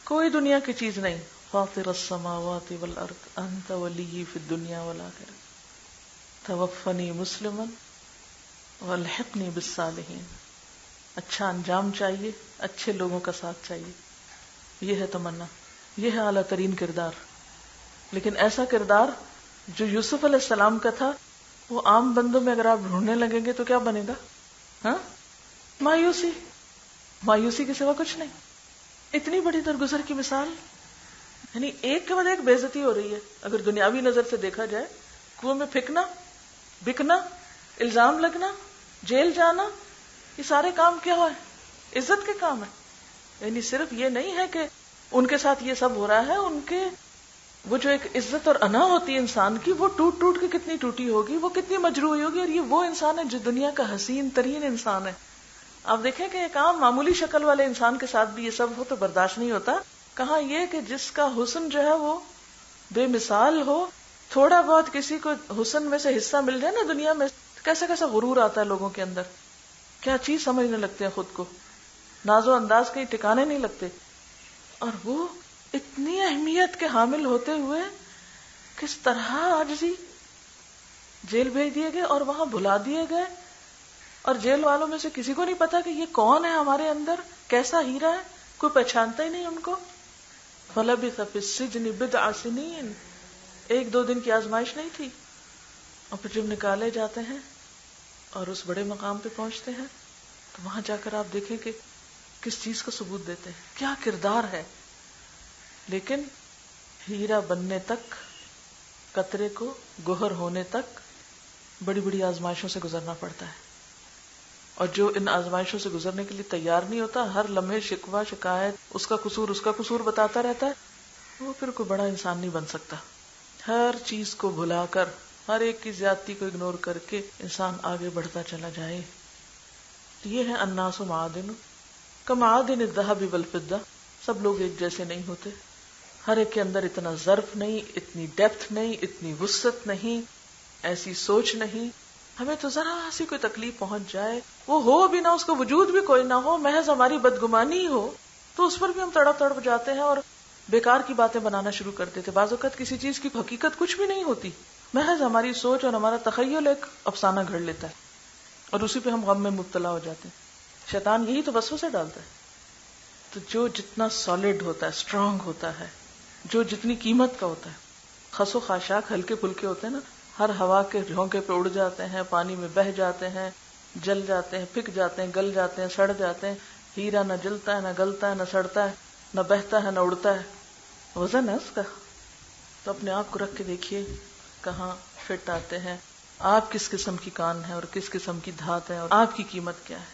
کوئی دنیا کی چیز نہیں. فاطر السماوات والارض انت ولی فی الدنیا والآخرہ توفنی مسلما والحقنی بالصالحین. اچھا انجام چاہیے، اچھے لوگوں کا ساتھ چاہیے، یہ ہے تمنا، یہ ہے اعلیٰ ترین کردار. لیکن ایسا کردار جو یوسف علیہ السلام کا تھا، وہ عام بندوں میں اگر آپ ڈھونڈنے لگیں گے تو کیا بنے گا؟ ہاں، مایوسی، مایوسی کے سوا کچھ نہیں. اتنی بڑی درگزر کی مثال، یعنی ایک کے بعد ایک بے عزتی ہو رہی ہے. اگر دنیاوی نظر سے دیکھا جائے، کنویں میں پھینکنا، بکنا، الزام لگنا، جیل جانا، یہ سارے کام کیا ہے؟ عزت کے کام ہے. یعنی صرف یہ نہیں ہے کہ ان کے ساتھ یہ سب ہو رہا ہے، ان کے وہ جو ایک عزت اور انا ہوتی ہے انسان کی، وہ ٹوٹ ٹوٹ کے کتنی ٹوٹی ہوگی، وہ کتنی مجروح ہوگی. اور یہ وہ انسان ہے جو دنیا کا حسین ترین انسان ہے. آپ دیکھیں کہ ایک عام معمولی شکل والے انسان کے ساتھ بھی یہ سب ہو تو برداشت نہیں ہوتا. کہاں یہ کہ جس کا حسن جو ہے وہ بے مثال ہو. تھوڑا بہت کسی کو حسن میں سے حصہ مل جائے نا دنیا میں، کیسا کیسا غرور آتا ہے لوگوں کے اندر، کیا چیز سمجھنے لگتے ہیں خود کو، ناز و انداز کے ٹھکانے نہیں لگتے. اور وہ اتنی اہمیت کے حامل ہوتے ہوئے کس طرح عاجزی، جیل بھیج دیے گئے اور وہاں بھلا دیے گئے. اور جیل والوں میں سے کسی کو نہیں پتا کہ یہ کون ہے ہمارے اندر، کیسا ہیرا ہے، کوئی پہچانتا ہی نہیں ان کو. فَلَبِثَ فِي السِّجْنِ بِضْعَ سِنِينَ، 1-2 دن کی آزمائش نہیں تھی. اور پھر جب نکالے جاتے ہیں اور اس بڑے مقام پہ پہنچتے ہیں تو وہاں جا کر آپ دیکھیں کہ کس چیز کا ثبوت دیتے ہیں، کیا کردار ہے. لیکن ہیرا بننے تک، قطرے کو گوہر ہونے تک بڑی بڑی آزمائشوں سے گزرنا پڑتا ہے. اور جو ان آزمائشوں سے گزرنے کے لیے تیار نہیں ہوتا، ہر لمحے شکوہ شکایت، اس کا قصور بتاتا رہتا ہے، وہ پھر کوئی بڑا انسان نہیں بن سکتا. ہر چیز کو بھلا کر، ہر ایک کی زیادتی کو اگنور کر کے انسان آگے بڑھتا چلا جائے. یہ ہے الناس معادن کمعادن الذهب والفضة. سب لوگ ایک جیسے نہیں ہوتے، ہر ایک کے اندر اتنا ظرف نہیں، اتنی ڈیپتھ نہیں، اتنی وسعت نہیں، ایسی سوچ نہیں. ہمیں تو ذرا سی کوئی تکلیف پہنچ جائے، وہ ہو بھی نہ، اس کا وجود بھی کوئی نہ ہو، محض ہماری بدگمانی ہو، تو اس پر بھی ہم تڑپ جاتے ہیں اور بیکار کی باتیں بنانا شروع کر دیتے. بعض اوقات کسی چیز کی حقیقت کچھ بھی نہیں ہوتی، محض ہماری سوچ اور ہمارا تخیل ایک افسانہ گھڑ لیتا ہے اور اسی پہ ہم غم میں مبتلا ہو جاتے ہیں. شیطان یہی تو وسوسے ڈالتا ہے. تو جو جتنا سالڈ ہوتا ہے، اسٹرانگ ہوتا ہے، جو جتنی قیمت کا ہوتا ہے، خس و خاشاک ہلکے پھلکے ہوتے ہیں نا، ہر ہوا کے جھونکے پہ اڑ جاتے ہیں، پانی میں بہہ جاتے ہیں، جل جاتے ہیں، پھک جاتے ہیں، گل جاتے ہیں، سڑ جاتے ہیں. ہیرا نہ جلتا ہے، نہ گلتا ہے، نہ سڑتا ہے، نہ بہتا ہے، نہ اڑتا ہے. وزن ہے اس کا. تو اپنے آپ کو رکھ کے دیکھیے کہاں فٹ آتے ہیں، آپ کس قسم کی کان ہے اور کس قسم کی دھات ہے، اور آپ کی قیمت کیا ہے.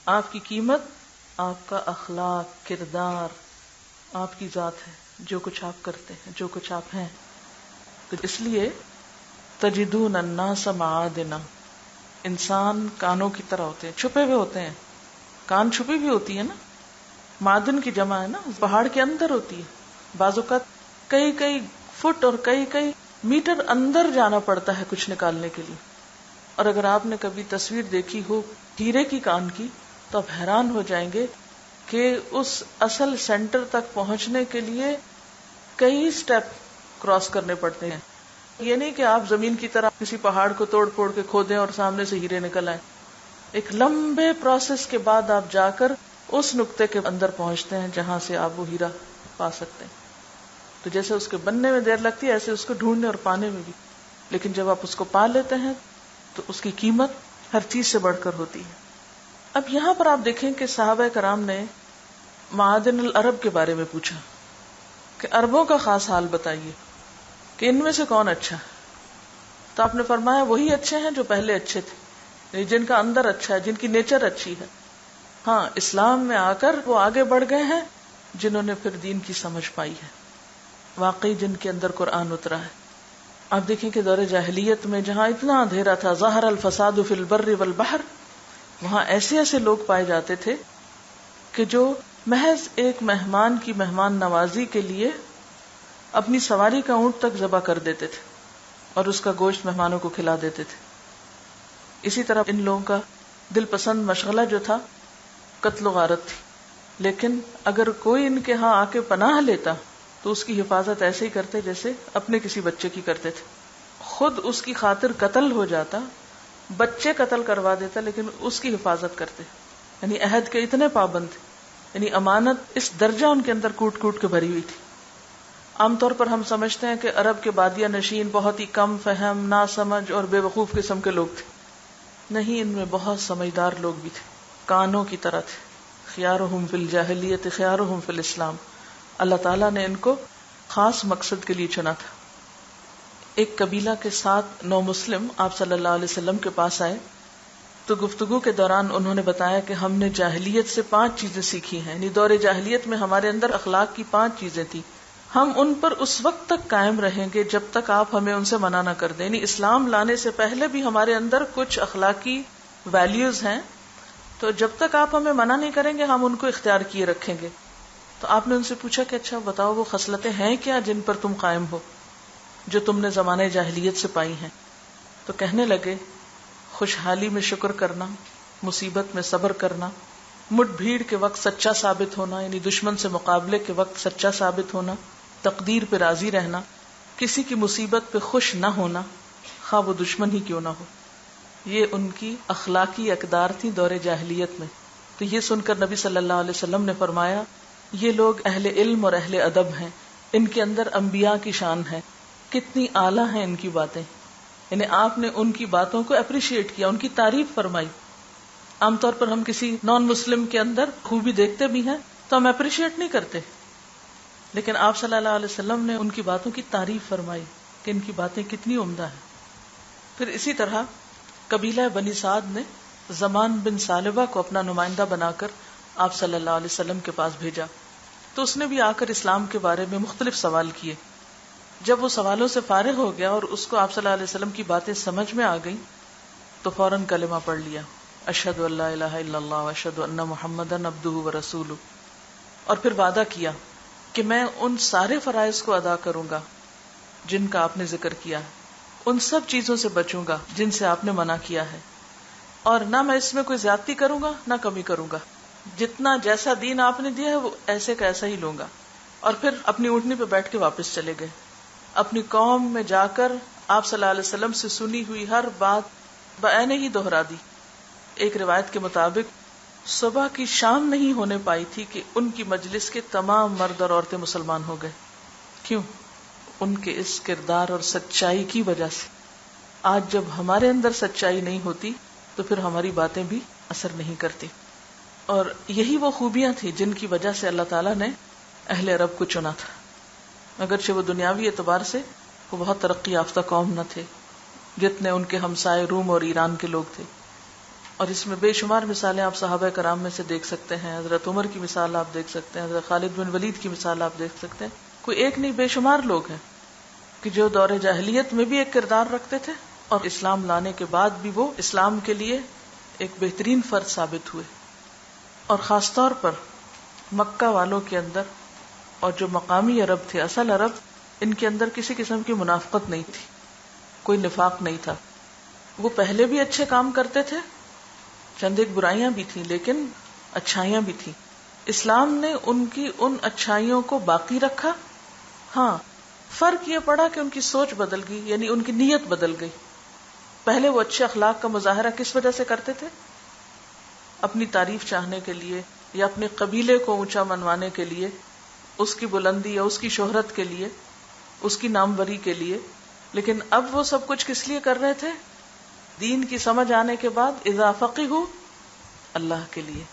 آپ کی قیمت آپ کا اخلاق، کردار، آپ کی ذات ہے، جو کچھ آپ کرتے ہیں، جو کچھ آپ ہیں. تو اس لیے تجدون الناس معادنا، انسان کانوں کی طرح ہوتے ہیں، چھپے ہوئے ہوتے ہیں. کان چھپی بھی ہوتی ہے نا، معدن کی جمع ہے نا، پہاڑ کے اندر ہوتی ہے. بعض اوقات کئی کئی فٹ اور کئی کئی میٹر اندر جانا پڑتا ہے کچھ نکالنے کے لیے. اور اگر آپ نے کبھی تصویر دیکھی ہو ہیرے کی کان کی تو آپ حیران ہو جائیں گے کہ اس اصل سینٹر تک پہنچنے کے لیے کئی سٹیپ کراس کرنے پڑتے ہیں. یہ نہیں کہ آپ زمین کی طرح کسی پہاڑ کو توڑ پھوڑ کے کھودیں اور سامنے سے ہیرے نکل آئیں. ایک لمبے پروسیس کے بعد آپ جا کر اس نقطے کے اندر پہنچتے ہیں جہاں سے آپ وہ ہیرا پا سکتے ہیں. تو جیسے اس کے بننے میں دیر لگتی ہے ایسے اس کو ڈھونڈنے اور پانے میں بھی، لیکن جب آپ اس کو پا لیتے ہیں تو اس کی قیمت ہر چیز سے بڑھ کر ہوتی ہے. اب یہاں پر آپ دیکھیں کہ صحابہ کرام نے معادن العرب کے بارے میں پوچھا کہ عربوں کا خاص حال بتائیے کہ ان میں سے کون اچھا ہے. تو آپ نے فرمایا وہی اچھے ہیں جو پہلے اچھے تھے، یعنی جن کا اندر اچھا ہے، جن کی نیچر اچھی ہے. ہاں، اسلام میں آ کر وہ آگے بڑھ گئے ہیں جنہوں نے پھر دین کی سمجھ پائی ہے، واقعی جن کے اندر قرآن اترا ہے. آپ دیکھیں کہ دور جاہلیت میں جہاں اتنا اندھیرا تھا، ظہر الفساد فی البر والبحر، وہاں ایسے ایسے لوگ پائے جاتے تھے کہ جو محض ایک مہمان کی مہمان نوازی کے لیے اپنی سواری کا اونٹ تک ذبح کر دیتے تھے اور اس کا گوشت مہمانوں کو کھلا دیتے تھے. اسی طرح ان لوگوں کا دل پسند مشغلہ جو تھا قتل و غارت تھی، لیکن اگر کوئی ان کے ہاں آ کے پناہ لیتا تو اس کی حفاظت ایسے ہی کرتے جیسے اپنے کسی بچے کی کرتے تھے. خود اس کی خاطر قتل ہو جاتا، بچے قتل کروا دیتا، لیکن اس کی حفاظت کرتے. یعنی عہد کے اتنے پابند تھے، یعنی امانت اس درجہ ان کے اندر کوٹ کوٹ کے بھری ہوئی تھی. عام طور پر ہم سمجھتے ہیں کہ عرب کے بادیہ نشین بہت ہی کم فہم، ناسمجھ اور بے وقوف قسم کے لوگ تھے. نہیں، ان میں بہت سمجھدار لوگ بھی تھے، کانوں کی طرح تھے. خیارہم فی الجاہلیت خیارہم فی الاسلام. اللہ تعالیٰ نے ان کو خاص مقصد کے لیے چنا تھا. ایک قبیلہ کے 7 نو مسلم آپ صلی اللہ علیہ وسلم کے پاس آئے تو گفتگو کے دوران انہوں نے بتایا کہ ہم نے جاہلیت سے 5 چیزیں سیکھی ہیں. یعنی دور جاہلیت میں ہمارے اندر اخلاق کی 5 چیزیں تھیں، ہم ان پر اس وقت تک قائم رہیں گے جب تک آپ ہمیں ان سے منع نہ کر دیں. یعنی اسلام لانے سے پہلے بھی ہمارے اندر کچھ اخلاقی ویلیوز ہیں، تو جب تک آپ ہمیں منع نہیں کریں گے ہم ان کو اختیار کیے رکھیں گے. تو آپ نے ان سے پوچھا کہ اچھا بتاؤ وہ خصلتیں ہیں کیا جن پر تم قائم ہو، جو تم نے زمانہ جاہلیت سے پائی ہیں؟ تو کہنے لگے خوشحالی میں شکر کرنا، مصیبت میں صبر کرنا، مٹ بھیڑ کے وقت سچا ثابت ہونا، یعنی دشمن سے مقابلے کے وقت سچا ثابت ہونا، تقدیر پہ راضی رہنا، کسی کی مصیبت پہ خوش نہ ہونا خواہ وہ دشمن ہی کیوں نہ ہو. یہ ان کی اخلاقی اقدار تھی دور جاہلیت میں. تو یہ سن کر نبی صلی اللہ علیہ وسلم نے فرمایا یہ لوگ اہل علم اور اہل ادب ہیں، ان کے اندر انبیاء کی شان ہے، کتنی اعلیٰ ہیں ان کی باتیں. یعنی آپ نے ان کی باتوں کو اپریشیٹ کیا، ان کی تعریف فرمائی. عام طور پر ہم کسی نان مسلم کے اندر خوبی دیکھتے بھی ہیں تو ہم اپریشیٹ نہیں کرتے، لیکن آپ صلی اللہ علیہ وسلم نے ان کی باتوں کی تعریف فرمائی کہ ان کی باتیں کتنی عمدہ ہیں. پھر اسی طرح قبیلہ بنی سعد نے زمان بن ثعلبہ کو اپنا نمائندہ بنا کر آپ صلی اللہ علیہ وسلم کے پاس بھیجا. تو اس نے بھی آ کر اسلام کے بارے میں مختلف سوال کیے. جب وہ سوالوں سے فارغ ہو گیا اور اس کو آپ صلی اللہ علیہ وسلم کی باتیں سمجھ میں آ گئیں تو فوراً کلمہ پڑھ لیا، اشہد ان لا الہ الا اللہ واشہد ان محمدن عبدہ ورسولہ. اور پھر وعدہ کیا کہ میں ان سارے فرائض کو ادا کروں گا جن کا آپ نے ذکر کیا ہے، ان سب چیزوں سے بچوں گا جن سے آپ نے منع کیا ہے، اور نہ میں اس میں کوئی زیادتی کروں گا نہ کمی کروں گا. جتنا جیسا دین آپ نے دیا ہے وہ ایسے کا ایسا ہی لوں گا. اور پھر اپنی اونٹنی پہ بیٹھ کے واپس چلے گئے. اپنی قوم میں جا کر آپ صلی اللہ علیہ وسلم سے سنی ہوئی ہر بات بعین ہی دہرا دی. ایک روایت کے مطابق صبح کی شام نہیں ہونے پائی تھی کہ ان کی مجلس کے تمام مرد اور عورتیں مسلمان ہو گئے. کیوں؟ ان کے اس کردار اور سچائی کی وجہ سے. آج جب ہمارے اندر سچائی نہیں ہوتی تو پھر ہماری باتیں بھی اثر نہیں کرتی. اور یہی وہ خوبیاں تھیں جن کی وجہ سے اللہ تعالیٰ نے اہل عرب کو چنا تھا. اگرچہ وہ دنیاوی اعتبار سے وہ بہت ترقی یافتہ قوم نہ تھے جتنے ان کے ہمسائے روم اور ایران کے لوگ تھے. اور اس میں بے شمار مثالیں آپ صحابہ کرام میں سے دیکھ سکتے ہیں. حضرت عمر کی مثال آپ دیکھ سکتے ہیں, حضرت خالد بن ولید کی مثال آپ دیکھ سکتے ہیں. کوئی ایک نہیں, بے شمار لوگ ہیں کہ جو دور جاہلیت میں بھی ایک کردار رکھتے تھے اور اسلام لانے کے بعد بھی وہ اسلام کے لیے ایک بہترین فرد ثابت ہوئے. اور خاص طور پر مکہ والوں کے اندر اور جو مقامی عرب تھے, اصل عرب, ان کے اندر کسی قسم کی منافقت نہیں تھی, کوئی نفاق نہیں تھا. وہ پہلے بھی اچھے کام کرتے تھے, چند ایک برائیاں بھی تھیں لیکن اچھائیاں بھی تھیں. اسلام نے ان کی ان اچھائیوں کو باقی رکھا. ہاں, فرق یہ پڑا کہ ان کی سوچ بدل گئی, یعنی ان کی نیت بدل گئی. پہلے وہ اچھے اخلاق کا مظاہرہ کس وجہ سے کرتے تھے؟ اپنی تعریف چاہنے کے لیے یا اپنے قبیلے کو اونچا منوانے کے لیے, اس کی بلندی یا اس کی شہرت کے لیے, اس کی ناموری کے لیے. لیکن اب وہ سب کچھ کس لیے کر رہے تھے؟ دین کی سمجھ آنے کے بعد اذا فقہوا اللہ کے لیے.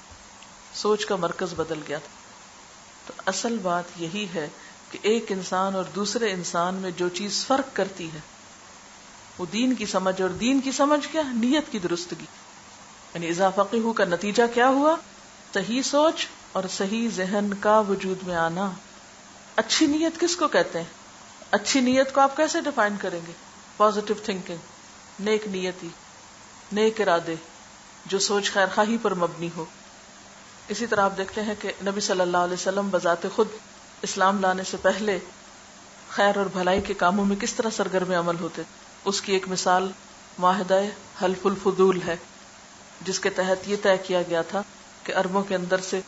سوچ کا مرکز بدل گیا تھا. تو اصل بات یہی ہے کہ ایک انسان اور دوسرے انسان میں جو چیز فرق کرتی ہے وہ دین کی سمجھ, اور دین کی سمجھ کیا؟ نیت کی درستگی. یعنی اذا فقہوا کا نتیجہ کیا ہوا؟ صحیح سوچ اور صحیح ذہن کا وجود میں آنا. اچھی نیت کس کو کہتے ہیں؟ اچھی نیت کو آپ کیسے ڈیفائن کریں گے؟ پازیٹیو تھنکنگ, نیک نیتی, نیک ارادے, جو سوچ خیر خواہی پر مبنی ہو. اسی طرح آپ دیکھتے ہیں کہ نبی صلی اللہ علیہ وسلم بذات خود اسلام لانے سے پہلے خیر اور بھلائی کے کاموں میں کس طرح سرگرم عمل ہوتے. اس کی ایک مثال معاہدہ حلف الفضول ہے, جس کے تحت یہ طے کیا گیا تھا کہ عربوں کے اندر سے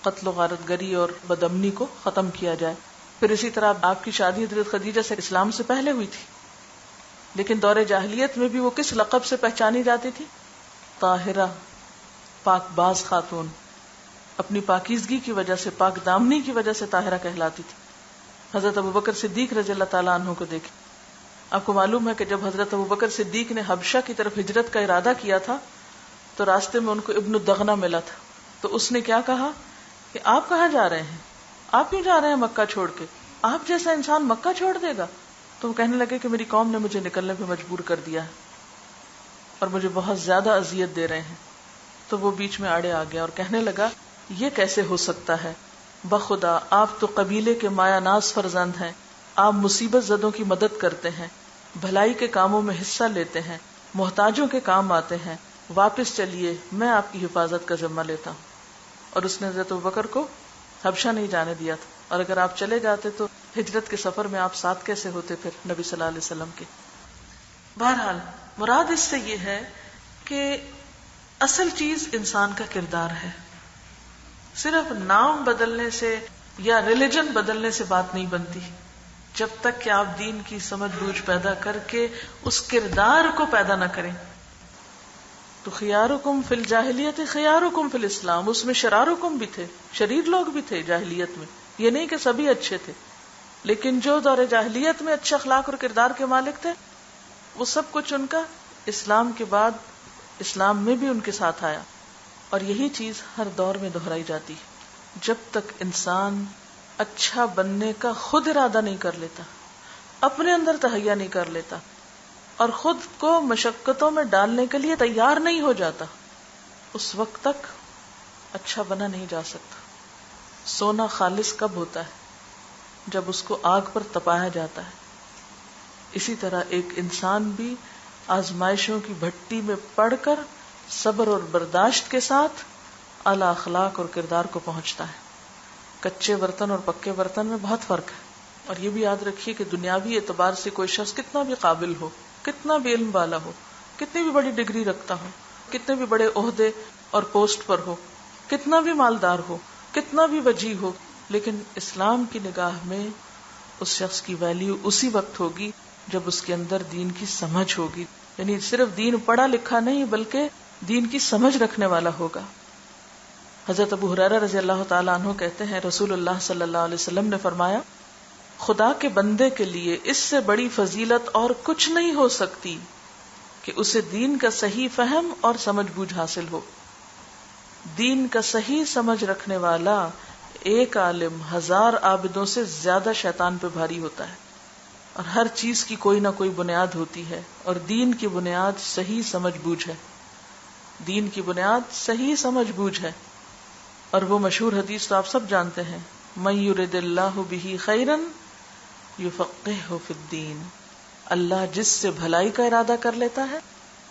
قتل و غارت گری اور بدامنی کو ختم کیا جائے. پھر اسی طرح آپ کی شادی حضرت خدیجہ سے اسلام سے پہلے ہوئی تھی, لیکن دور جاہلیت میں بھی وہ کس لقب سے پہچانی جاتی تھی؟ طاہرہ, پاک باز خاتون. اپنی پاکیزگی کی وجہ سے, پاک دامنی کی وجہ سے طاہرہ کہلاتی تھی. حضرت ابوبکر صدیق رضی اللہ تعالیٰ عنہ کو دیکھیں. آپ کو معلوم ہے کہ جب حضرت ابوبکر صدیق نے حبشہ کی طرف ہجرت کا ارادہ کیا تھا تو راستے میں ان کو ابن الدغنہ ملا تھا. تو اس نے کیا کہا کہ آپ کہاں جا رہے ہیں؟ آپ کیوں جا رہے ہیں مکہ چھوڑ کے؟ آپ جیسا انسان مکہ چھوڑ دے گا؟ تو وہ کہنے لگے کہ میری قوم نے مجھے نکلنے پہ مجبور کر دیا ہے اور مجھے بہت زیادہ اذیت دے رہے ہیں. تو وہ بیچ میں آڑے آ گیا اور کہنے لگا یہ کیسے ہو سکتا ہے؟ بخدا آپ تو قبیلے کے مایا ناز فرزند ہیں, آپ مصیبت زدوں کی مدد کرتے ہیں, بھلائی کے کاموں میں حصہ لیتے ہیں, محتاجوں کے کام آتے ہیں. واپس چلیے, میں آپ کی حفاظت کا ذمہ لیتا ہوں. اور اس نے حضرت ابوبکر کو حبشہ نہیں جانے دیا تھا, اور اگر آپ چلے جاتے تو ہجرت کے سفر میں آپ ساتھ کیسے ہوتے پھر نبی صلی اللہ علیہ وسلم کے. بہرحال مراد اس سے یہ ہے کہ اصل چیز انسان کا کردار ہے. صرف نام بدلنے سے یا ریلیجن بدلنے سے بات نہیں بنتی, جب تک کہ آپ دین کی سمجھ بوجھ پیدا کر کے اس کردار کو پیدا نہ کریں. تو خیارکم فی الجاہلیت خیارکم فی الاسلام, اس میں شرارکم بھی تھے, شریر لوگ بھی تھے جاہلیت میں. یہ نہیں کہ سبھی اچھے تھے, لیکن جو دور جاہلیت میں اچھے اخلاق اور کردار کے مالک تھے وہ سب کچھ ان کا اسلام کے بعد اسلام میں بھی ان کے ساتھ آیا. اور یہی چیز ہر دور میں دہرائی جاتی ہے. جب تک انسان اچھا بننے کا خود ارادہ نہیں کر لیتا, اپنے اندر تہیا نہیں کر لیتا, اور خود کو مشقتوں میں ڈالنے کے لیے تیار نہیں ہو جاتا, اس وقت تک اچھا بنا نہیں جا سکتا. سونا خالص کب ہوتا ہے؟ جب اس کو آگ پر تپایا جاتا ہے. اسی طرح ایک انسان بھی آزمائشوں کی بھٹی میں پڑ کر صبر اور برداشت کے ساتھ اعلی اخلاق اور کردار کو پہنچتا ہے. کچے برتن اور پکے برتن میں بہت فرق ہے. اور یہ بھی یاد رکھیے کہ دنیاوی اعتبار سے کوئی شخص کتنا بھی قابل ہو, کتنا بھی علم والا ہو, کتنی بھی بڑی ڈگری رکھتا ہو, کتنے بھی بڑے عہدے اور پوسٹ پر ہو, کتنا بھی مالدار ہو, کتنا بھی وجیح ہو, لیکن اسلام کی نگاہ میں اس شخص کی ویلیو اسی وقت ہوگی جب اس کے اندر دین کی سمجھ ہوگی، یعنی صرف دین پڑھا لکھا نہیں بلکہ دین کی سمجھ رکھنے والا ہوگا۔ حضرت ابو ہریرہ رضی اللہ تعالیٰ عنہ کہتے ہیں رسول اللہ صلی اللہ علیہ وسلم نے فرمایا، خدا کے بندے کے لیے اس سے بڑی فضیلت اور کچھ نہیں ہو سکتی کہ اسے دین کا صحیح فہم اور سمجھ بوجھ حاصل ہو۔ دین کا صحیح سمجھ رکھنے والا ایک عالم 1000 عابدوں سے زیادہ شیطان پہ بھاری ہوتا ہے، اور ہر چیز کی کوئی نہ کوئی بنیاد ہوتی ہے، اور دین کی بنیاد صحیح سمجھ بوجھ ہے۔ دین کی بنیاد صحیح سمجھ بوجھ ہے، اور وہ مشہور حدیث تو آپ سب جانتے ہیں، من یرد اللہ بہ خیرا یفقہہ فی الدین، اللہ جس سے بھلائی کا ارادہ کر لیتا ہے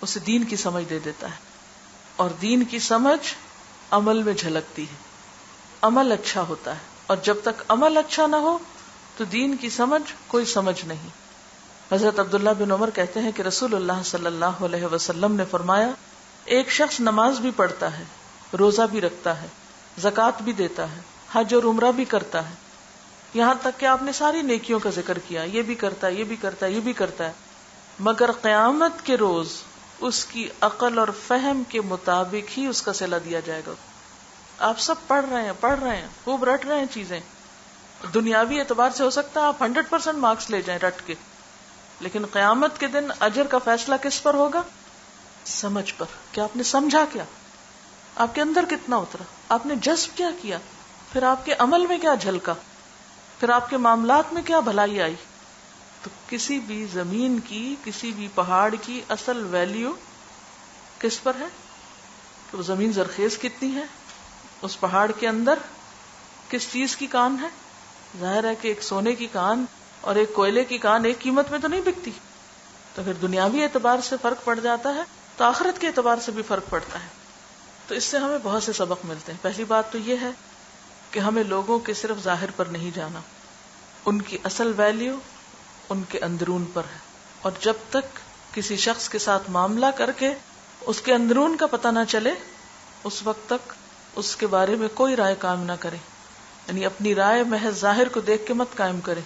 اسے دین کی سمجھ دے دیتا ہے، اور دین کی سمجھ عمل میں جھلکتی ہے، عمل اچھا ہوتا ہے، اور جب تک عمل اچھا نہ ہو تو دین کی سمجھ کوئی سمجھ نہیں۔ حضرت عبداللہ بن عمر کہتے ہیں کہ رسول اللہ صلی اللہ علیہ وسلم نے فرمایا، ایک شخص نماز بھی پڑھتا ہے، روزہ بھی رکھتا ہے، زکوٰۃ بھی دیتا ہے، حج اور عمرہ بھی کرتا ہے، یہاں تک کہ آپ نے ساری نیکیوں کا ذکر کیا، یہ بھی کرتا ہے، یہ بھی کرتا ہے، یہ بھی کرتا ہے، مگر قیامت کے روز اس کی عقل اور فہم کے مطابق ہی اس کا صلہ دیا جائے گا۔ آپ سب پڑھ رہے ہیں، خوب رٹ رہے ہیں چیزیں، دنیاوی اعتبار سے ہو سکتا ہے آپ 100% مارکس لے جائیں رٹ کے، لیکن قیامت کے دن اجر کا فیصلہ کس پر ہوگا؟ سمجھ پر، کہ آپ نے سمجھا کیا، آپ کے اندر کتنا اترا، آپ نے جذب کیا کیا، پھر آپ کے عمل میں کیا جھلکا، پھر آپ کے معاملات میں کیا بھلائی آئی۔ تو کسی بھی زمین کی، کسی بھی پہاڑ کی اصل ویلیو کس پر ہے؟ کہ وہ زمین زرخیز کتنی ہے، اس پہاڑ کے اندر کس چیز کی کان ہے۔ ظاہر ہے کہ ایک سونے کی کان اور ایک کوئلے کی کان ایک قیمت میں تو نہیں بکتی، تو پھر دنیاوی اعتبار سے فرق پڑ جاتا ہے تو آخرت کے اعتبار سے بھی فرق پڑتا ہے۔ تو اس سے ہمیں بہت سے سبق ملتے ہیں۔ پہلی بات تو یہ ہے کہ ہمیں لوگوں کے صرف ظاہر پر نہیں جانا، ان کی اصل ویلیو ان کے اندرون پر ہے، اور جب تک کسی شخص کے ساتھ معاملہ کر کے اس کے اندرون کا پتہ نہ چلے اس وقت تک اس کے بارے میں کوئی رائے قائم نہ کرے، یعنی اپنی رائے محض ظاہر کو دیکھ کے مت قائم کرے۔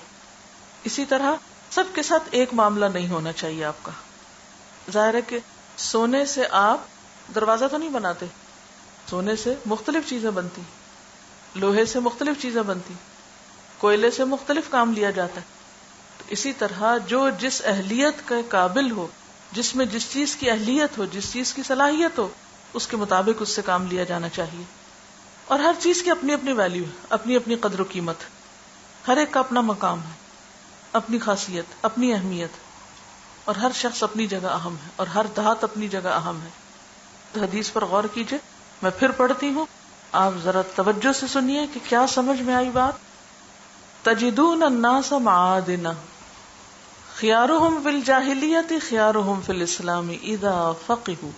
اسی طرح سب کے ساتھ ایک معاملہ نہیں ہونا چاہیے آپ کا۔ ظاہر ہے کہ سونے سے آپ دروازہ تو نہیں بناتے، سونے سے مختلف چیزیں بنتی، لوہے سے مختلف چیزیں بنتی، کوئلے سے مختلف کام لیا جاتا ہے۔ تو اسی طرح جو جس اہلیت کے قابل ہو، جس میں جس چیز کی اہلیت ہو، جس چیز کی صلاحیت ہو، اس کے مطابق اس سے کام لیا جانا چاہیے۔ اور ہر چیز کی اپنی اپنی ویلیو ہے، اپنی اپنی قدر و قیمت، ہر ایک کا اپنا مقام ہے، اپنی خاصیت، اپنی اہمیت، اور ہر شخص اپنی جگہ اہم ہے، اور ہر دھات اپنی جگہ اہم ہے۔ تو حدیث پر غور کیجئے، میں پھر پڑھتی ہوں، آپ ذرا توجہ سے سنیے کہ کیا سمجھ میں آئی بات۔ تجدون الناس معادن خیارهم فی الجاہلیت خیارهم فی الاسلام اذا فقہوا،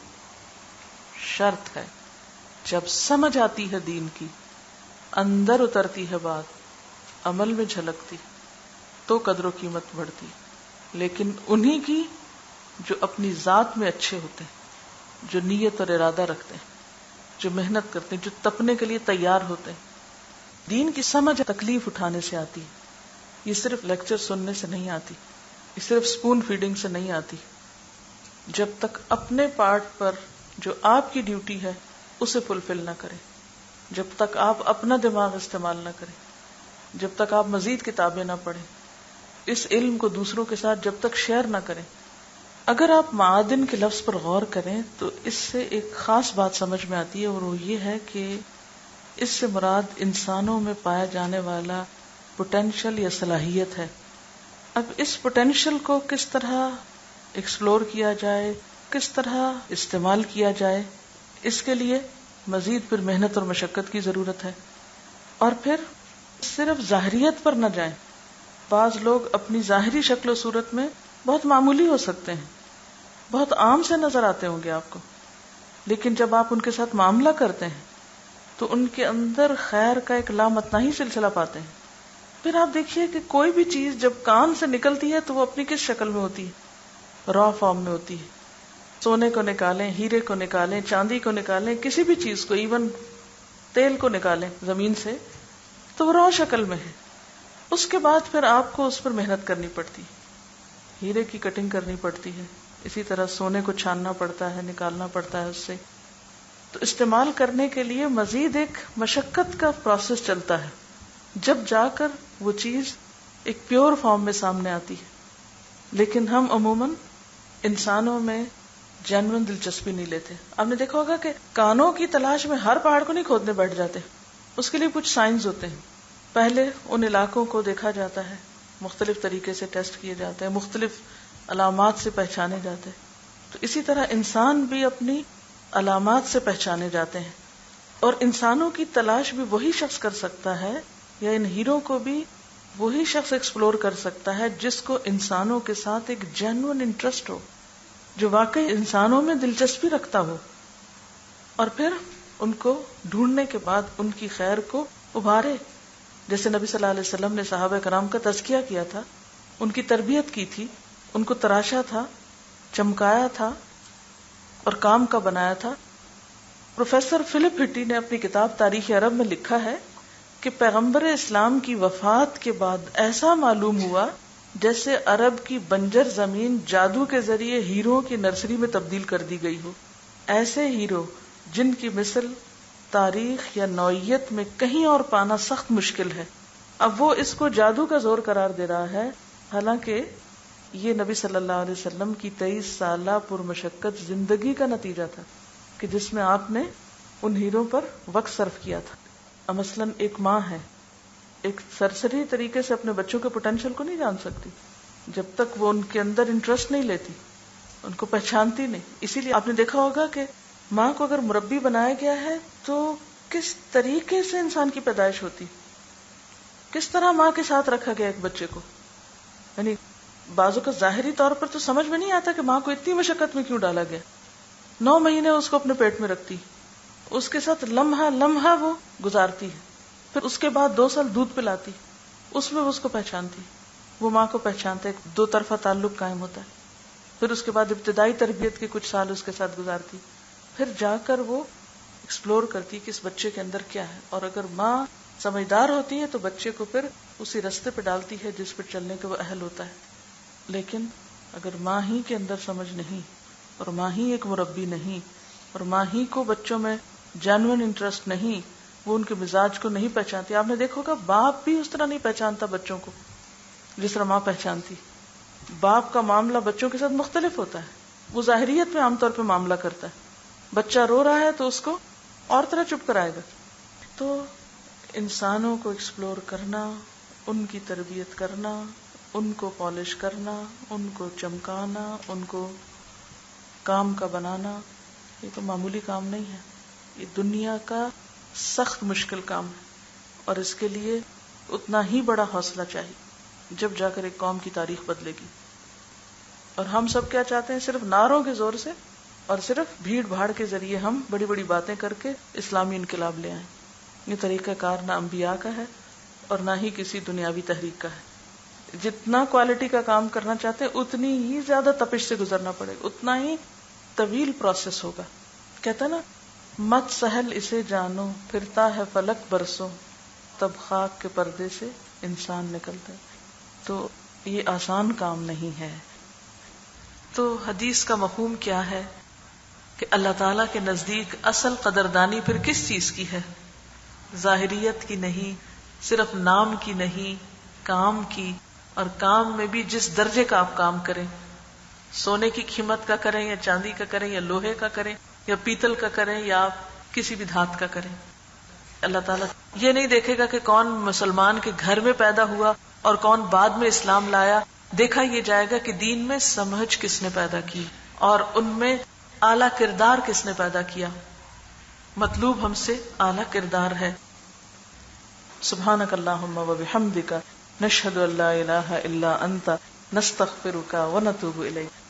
شرط ہے جب سمجھ آتی ہے دین کی، اندر اترتی ہے بات، عمل میں جھلکتی تو قدر و قیمت بڑھتی، لیکن انہی کی جو اپنی ذات میں اچھے ہوتے ہیں، جو نیت اور ارادہ رکھتے ہیں، جو محنت کرتے ہیں، جو تپنے کے لیے تیار ہوتے ہیں۔ دین کی سمجھ تکلیف اٹھانے سے آتی ہے، یہ صرف لیکچر سننے سے نہیں آتی، یہ صرف سپون فیڈنگ سے نہیں آتی۔ جب تک اپنے پارٹ پر جو آپ کی ڈیوٹی ہے اسے فلفل نہ کریں، جب تک آپ اپنا دماغ استعمال نہ کریں، جب تک آپ مزید کتابیں نہ پڑھیں، اس علم کو دوسروں کے ساتھ جب تک شیئر نہ کریں۔ اگر آپ معادن کے لفظ پر غور کریں تو اس سے ایک خاص بات سمجھ میں آتی ہے، اور وہ یہ ہے کہ اس سے مراد انسانوں میں پایا جانے والا پوٹینشل یا صلاحیت ہے۔ اب اس پوٹینشل کو کس طرح ایکسپلور کیا جائے، کس طرح استعمال کیا جائے، اس کے لیے مزید پھر محنت اور مشقت کی ضرورت ہے۔ اور پھر صرف ظاہریت پر نہ جائیں۔ بعض لوگ اپنی ظاہری شکل و صورت میں بہت معمولی ہو سکتے ہیں، بہت عام سے نظر آتے ہوں گے آپ کو، لیکن جب آپ ان کے ساتھ معاملہ کرتے ہیں تو ان کے اندر خیر کا ایک لامتناہی سلسلہ پاتے ہیں۔ پھر آپ دیکھیے کہ کوئی بھی چیز جب کان سے نکلتی ہے تو وہ اپنی کس شکل میں ہوتی ہے؟ را فارم میں ہوتی ہے۔ سونے کو نکالیں، ہیرے کو نکالیں، چاندی کو نکالیں، کسی بھی چیز کو، ایون تیل کو نکالیں زمین سے تو وہ را شکل میں ہے۔ اس کے بعد پھر آپ کو اس پر محنت کرنی پڑتی، ہیرے کی کٹنگ کرنی پڑتی ہے، اسی طرح سونے کو چھاننا پڑتا ہے، نکالنا پڑتا ہے اس سے. تو استعمال کرنے کے لیے مزید ایک مشقت کا پروسیس چلتا ہے، جب جا کر وہ چیز ایک پیور فارم میں سامنے آتی ہے. لیکن ہم عموماً انسانوں میں جینوئن دلچسپی نہیں لیتے. آپ نے دیکھا ہوگا کہ کانوں کی تلاش میں ہر پہاڑ کو نہیں کھودنے بیٹھ جاتے، اس کے لیے کچھ سائنس ہوتے ہیں. پہلے ان علاقوں کو دیکھا جاتا ہے، مختلف طریقے سے ٹیسٹ کیے جاتے ہیں، مختلف علامات سے پہچانے جاتے ہیں. تو اسی طرح انسان بھی اپنی علامات سے پہچانے جاتے ہیں، اور انسانوں کی تلاش بھی وہی شخص کر سکتا ہے، یا ان ہیروں کو بھی وہی شخص ایکسپلور کر سکتا ہے جس کو انسانوں کے ساتھ ایک جینوئن انٹرسٹ ہو، جو واقعی انسانوں میں دلچسپی رکھتا ہو، اور پھر ان کو ڈھونڈنے کے بعد ان کی خیر کو ابھارے. جیسے نبی صلی اللہ علیہ وسلم نے صحابہ کرام کا تزکیہ کیا تھا، ان کی تربیت کی تھی، ان کو تراشا تھا، چمکایا تھا اور کام کا بنایا تھا. پروفیسر فلپ ہٹی نے اپنی کتاب تاریخ عرب میں لکھا ہے کہ پیغمبر اسلام کی وفات کے بعد ایسا معلوم ہوا جیسے عرب کی بنجر زمین جادو کے ذریعے ہیروں کی نرسری میں تبدیل کر دی گئی ہو. ایسے ہیرو جن کی مثل تاریخ یا نوعیت میں کہیں اور پانا سخت مشکل ہے، اب وہ اس کو جادو کا زور قرار دے رہا ہے، حالانکہ یہ نبی صلی اللہ علیہ وسلم کی 23 سالہ پرمشقت زندگی کا نتیجہ تھا کہ جس میں آپ نے ان ہیروں پر وقت صرف کیا تھا. اب مثلاً ایک ماں ہے، ایک سرسری طریقے سے اپنے بچوں کے پوٹینشیل کو نہیں جان سکتی جب تک وہ ان کے اندر انٹرسٹ نہیں لیتی، ان کو پہچانتی نہیں. اسی لیے آپ نے دیکھا ہوگا کہ ماں کو اگر مربی بنایا گیا ہے تو کس طریقے سے انسان کی پیدائش ہوتی، کس طرح ماں کے ساتھ رکھا گیا ایک بچے کو. یعنی بعضوں کا ظاہری طور پر تو سمجھ میں نہیں آتا کہ ماں کو اتنی مشقت میں کیوں ڈالا گیا. 9 مہینے اس کو اپنے پیٹ میں رکھتی، اس کے ساتھ لمحہ لمحہ وہ گزارتی ہے، پھر اس کے بعد 2 سال دودھ پلاتی، اس میں اس کو پہچانتی، وہ ماں کو پہچانتے، 2 طرفہ تعلق قائم ہوتا ہے. پھر اس کے بعد ابتدائی تربیت کے کچھ سال اس کے ساتھ گزارتی، پھر جا کر وہ ایکسپلور کرتی کہ اس بچے کے اندر کیا ہے. اور اگر ماں سمجھدار ہوتی ہے تو بچے کو پھر اسی رستے پہ ڈالتی ہے جس پہ چلنے کے وہ اہل ہوتا ہے. لیکن اگر ماں ہی کے اندر سمجھ نہیں، اور ماں ہی ایک مربی نہیں، اور ماں ہی کو بچوں میں جینوئن انٹرسٹ نہیں، وہ ان کے مزاج کو نہیں پہچانتی. آپ نے دیکھا ہوگا باپ بھی اس طرح نہیں پہچانتا بچوں کو جس طرح ماں پہچانتی. باپ کا معاملہ بچوں کے ساتھ مختلف ہوتا ہے، وہ ظاہریت میں عام طور پہ معاملہ کرتا ہے. بچہ رو رہا ہے تو اس کو اور طرح چپ کرائے گا. تو انسانوں کو ایکسپلور کرنا، ان کی تربیت کرنا، ان کو پالش کرنا، ان کو چمکانا، ان کو کام کا بنانا، یہ تو معمولی کام نہیں ہے، یہ دنیا کا سخت مشکل کام ہے. اور اس کے لیے اتنا ہی بڑا حوصلہ چاہیے جب جا کر ایک قوم کی تاریخ بدلے گی. اور ہم سب کیا چاہتے ہیں؟ صرف نعروں کے زور سے اور صرف بھیڑ بھاڑ کے ذریعے ہم بڑی بڑی باتیں کر کے اسلامی انقلاب لے آئیں. یہ طریقہ کار نہ انبیاء کا ہے اور نہ ہی کسی دنیاوی تحریک کا ہے. جتنا کوالٹی کا کام کرنا چاہتے ہیں اتنی ہی زیادہ تپش سے گزرنا پڑے گا، اتنا ہی طویل پروسیس ہوگا. کہتا نا مت سہل اسے جانو، پھرتا ہے فلک برسوں، تب خاک کے پردے سے انسان نکلتا ہے. تو یہ آسان کام نہیں ہے. تو حدیث کا مفہوم کیا ہے کہ اللہ تعالیٰ کے نزدیک اصل قدردانی پھر کس چیز کی ہے؟ ظاہریت کی نہیں، صرف نام کی نہیں، کام کی. اور کام میں بھی جس درجے کا آپ کام کریں، سونے کی قیمت کا کریں یا چاندی کا کریں یا لوہے کا کریں یا پیتل کا کریں یا آپ کسی بھی دھات کا کریں. اللہ تعالیٰ یہ نہیں دیکھے گا کہ کون مسلمان کے گھر میں پیدا ہوا اور کون بعد میں اسلام لایا. دیکھا یہ جائے گا کہ دین میں سمجھ کس نے پیدا کی اور ان میں اعلیٰ کردار کس نے پیدا کیا. مطلوب ہم سے اعلیٰ کردار ہے. سبحانک اللہم و بحمدک، نشہد ان لا الہ الا انت، نستغفرک و نتوب الیک.